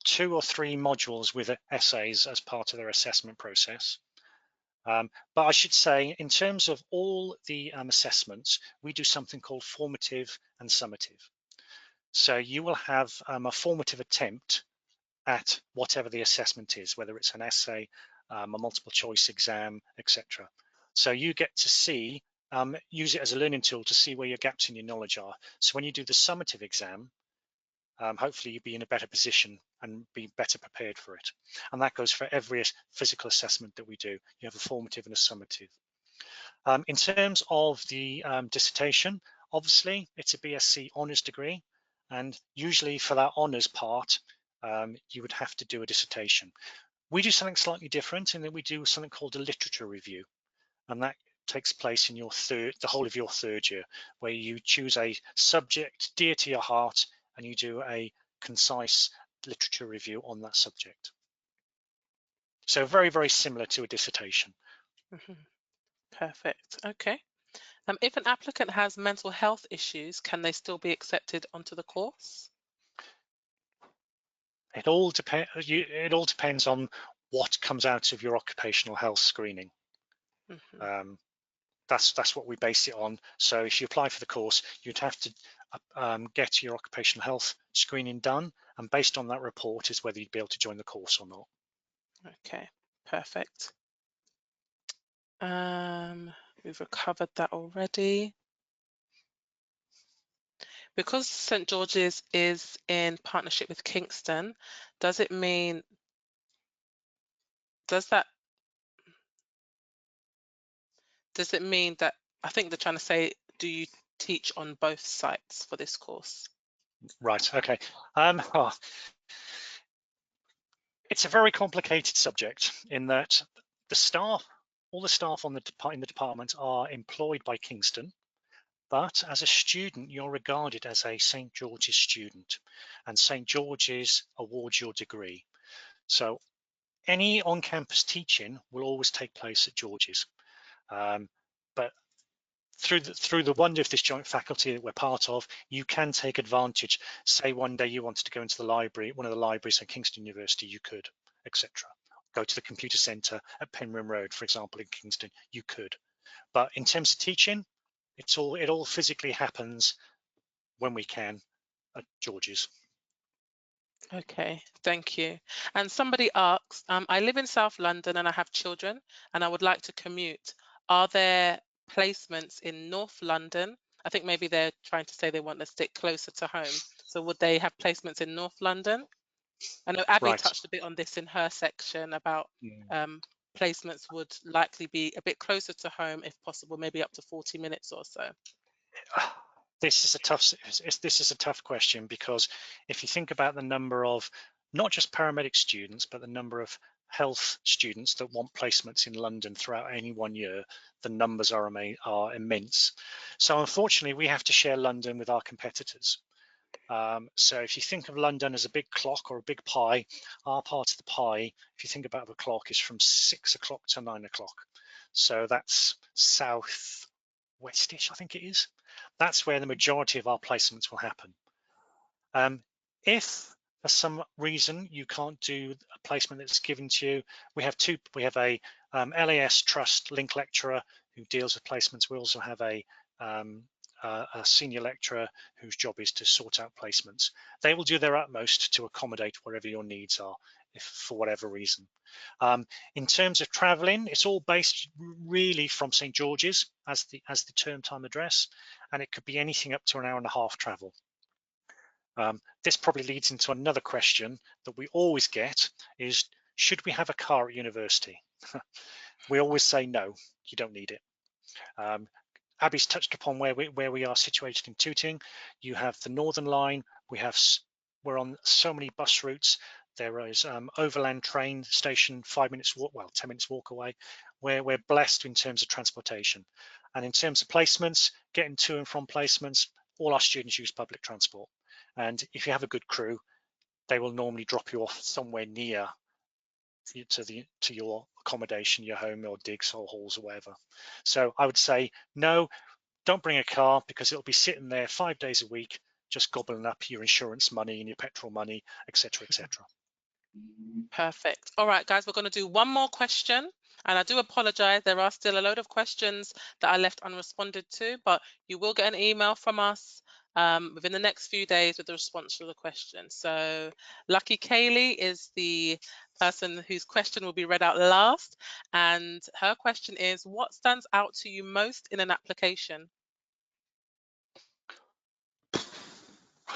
2 or 3 modules with essays as part of their assessment process. But I should say, in terms of all the assessments, we do something called formative and summative. So you will have a formative attempt at whatever the assessment is, whether it's an essay, a multiple choice exam, etc. So you get to see, use it as a learning tool to see where your gaps in your knowledge are. So when you do the summative exam, hopefully you'll be in a better position and be better prepared for it. And that goes for every physical assessment that we do. You have a formative and a summative. In terms of the dissertation, obviously it's a BSc honours degree, and usually for that honours part, you would have to do a dissertation. We do something slightly different in that we do something called a literature review, and that takes place in the whole of your third year, where you choose a subject dear to your heart and you do a concise literature review on that subject. So very, very similar to a dissertation. Perfect. Okay. If an applicant has mental health issues, can they still be accepted onto the course? It all depends on what comes out of your occupational health screening. That's what we base it on. So if you apply for the course, you'd have to get your occupational health screening done, and based on that report is whether you'd be able to join the course or not. Okay, perfect. We've covered that already. Because St George's is in partnership with Kingston, does it mean, does it mean that, I think they're trying to say, do you teach on both sites for this course? Right, okay. It's a very complicated subject in that the staff, all the staff in the department are employed by Kingston, but as a student, you're regarded as a St George's student, and St George's awards your degree. So any on-campus teaching will always take place at George's. But through the wonder of this joint faculty that we're part of, you can take advantage. Say one day you wanted to go into the library, one of the libraries at Kingston University, you could, etc. Go to the computer centre at Penryn Road, for example, in Kingston, you could. But in terms of teaching, it all physically happens when we can at George's. Okay, thank you. And somebody asks, I live in South London and I have children and I would like to commute. Are there placements in North London? I think maybe they're trying to say they want to stick closer to home. So would they have placements in North London? I know Abby Right. touched a bit on this in her section about Mm. placements would likely be a bit closer to home if possible, maybe up to 40 minutes or so. This is a tough question, because if you think about the number of not just paramedic students, but the number of health students that want placements in London throughout any one year, the numbers are immense. So unfortunately, we have to share London with our competitors. So if you think of London as a big clock or a big pie, our part of the pie, if you think about the clock, is from 6 o'clock to 9 o'clock. So that's south westish, I think it is. That's where the majority of our placements will happen. If for some reason you can't do a placement that's given to you, we have a LAS Trust Link lecturer who deals with placements. We also have a senior lecturer whose job is to sort out placements. They will do their utmost to accommodate whatever your needs are, if for whatever reason. In terms of traveling, it's all based really from St George's as the term time address, and it could be anything up to an hour and a half travel. This probably leads into another question that we always get is, should we have a car at university? We always say no, you don't need it. Abby's touched upon where we are situated in Tooting. You have the Northern Line. We're on so many bus routes. There is overland train station 5 minutes walk, well, 10 minutes walk away, where we're blessed in terms of transportation. And in terms of placements, getting to and from placements, all our students use public transport. And if you have a good crew, they will normally drop you off somewhere near to your accommodation, your home or digs or halls or whatever. So I would say no, don't bring a car, because it'll be sitting there 5 days a week, just gobbling up your insurance money and your petrol money, etc., etc. Perfect. All right, guys, we're going to do one more question. And I do apologize. There are still a load of questions that I left unresponded to, but you will get an email from us within the next few days with the response to the question. So Lucky Kaylee is the person whose question will be read out last. And her question is, what stands out to you most in an application?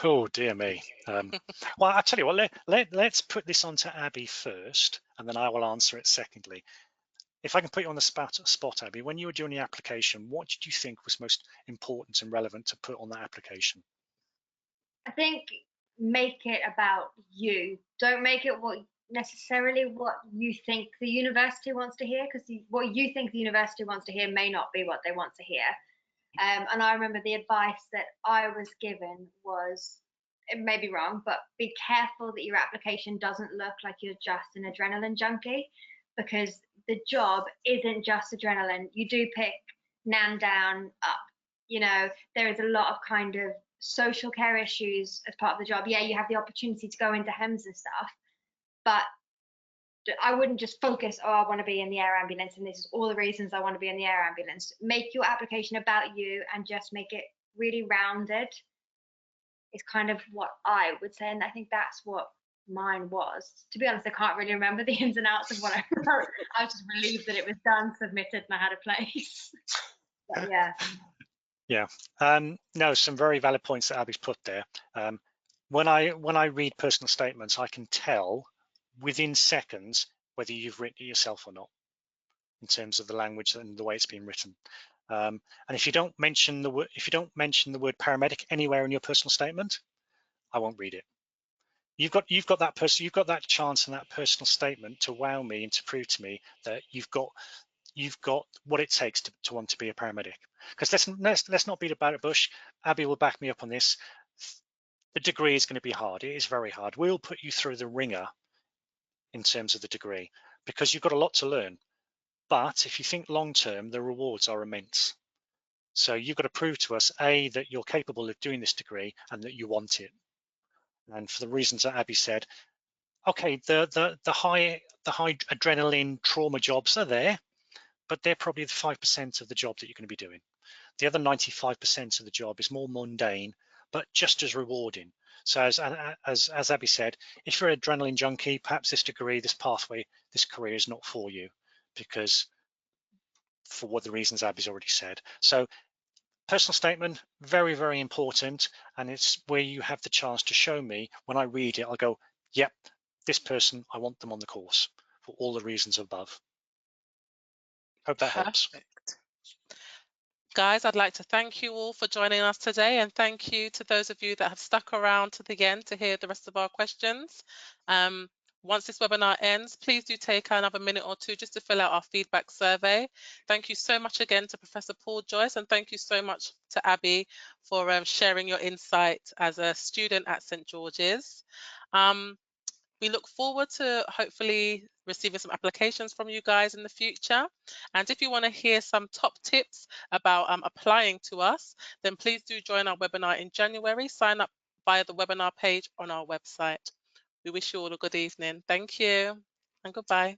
Oh dear me. Well, I tell you what, let's put this on to Abby first, and then I will answer it secondly. If I can put you on the spot, Abby, when you were doing the application, what did you think was most important and relevant to put on that application? I think make it about you. Don't make it necessarily what you think the university wants to hear, because what you think the university wants to hear may not be what they want to hear. And I remember the advice that I was given was, it may be wrong, but be careful that your application doesn't look like you're just an adrenaline junkie, because the job isn't just adrenaline. You do pick Nan down up. You know, there is a lot of kind of social care issues as part of the job. Yeah, you have the opportunity to go into HEMS and stuff, but I wouldn't just focus, oh, I want to be in the air ambulance and this is all the reasons I want to be in the air ambulance. Make your application about you and just make it really rounded is kind of what I would say. And I think that's what mine was. To be honest, I can't really remember the ins and outs of what I wrote. I was just relieved that it was done, submitted, and I had a place. But yeah. Yeah, no, some very valid points that Abby's put there. When I read personal statements, I can tell within seconds whether you've written it yourself or not, in terms of the language and the way it's been written. And if you don't mention the word paramedic anywhere in your personal statement, I won't read it. You've got that chance in that personal statement to wow me and to prove to me that you've got what it takes to want to be a paramedic. Because let's not beat about a bush. Abby will back me up on this. The degree is going to be hard. It is very hard. We'll put you through the ringer in terms of the degree because you've got a lot to learn. But if you think long term, the rewards are immense. So you've got to prove to us, A, that you're capable of doing this degree and that you want it. And for the reasons that Abby said, okay, the high adrenaline trauma jobs are there, but they're probably the 5% of the job that you're going to be doing. The other 95% of the job is more mundane, but just as rewarding. So as Abby said, if you're an adrenaline junkie, perhaps this degree, this pathway, this career is not for you, because for what the reasons Abby's already said. So personal statement, very, very important. And it's where you have the chance to show me, when I read it, I'll go, yep, this person, I want them on the course for all the reasons above. Hope that helps. Perfect. Guys, I'd like to thank you all for joining us today, and thank you to those of you that have stuck around to the end to hear the rest of our questions. Once this webinar ends, please do take another minute or two just to fill out our feedback survey. Thank you so much again to Professor Paul Joyce, and thank you so much to Abby for sharing your insight as a student at St. George's. We look forward to hopefully receiving some applications from you guys in the future. And if you want to hear some top tips about applying to us, then please do join our webinar in January. Sign up via the webinar page on our website. We wish you all a good evening. Thank you and goodbye.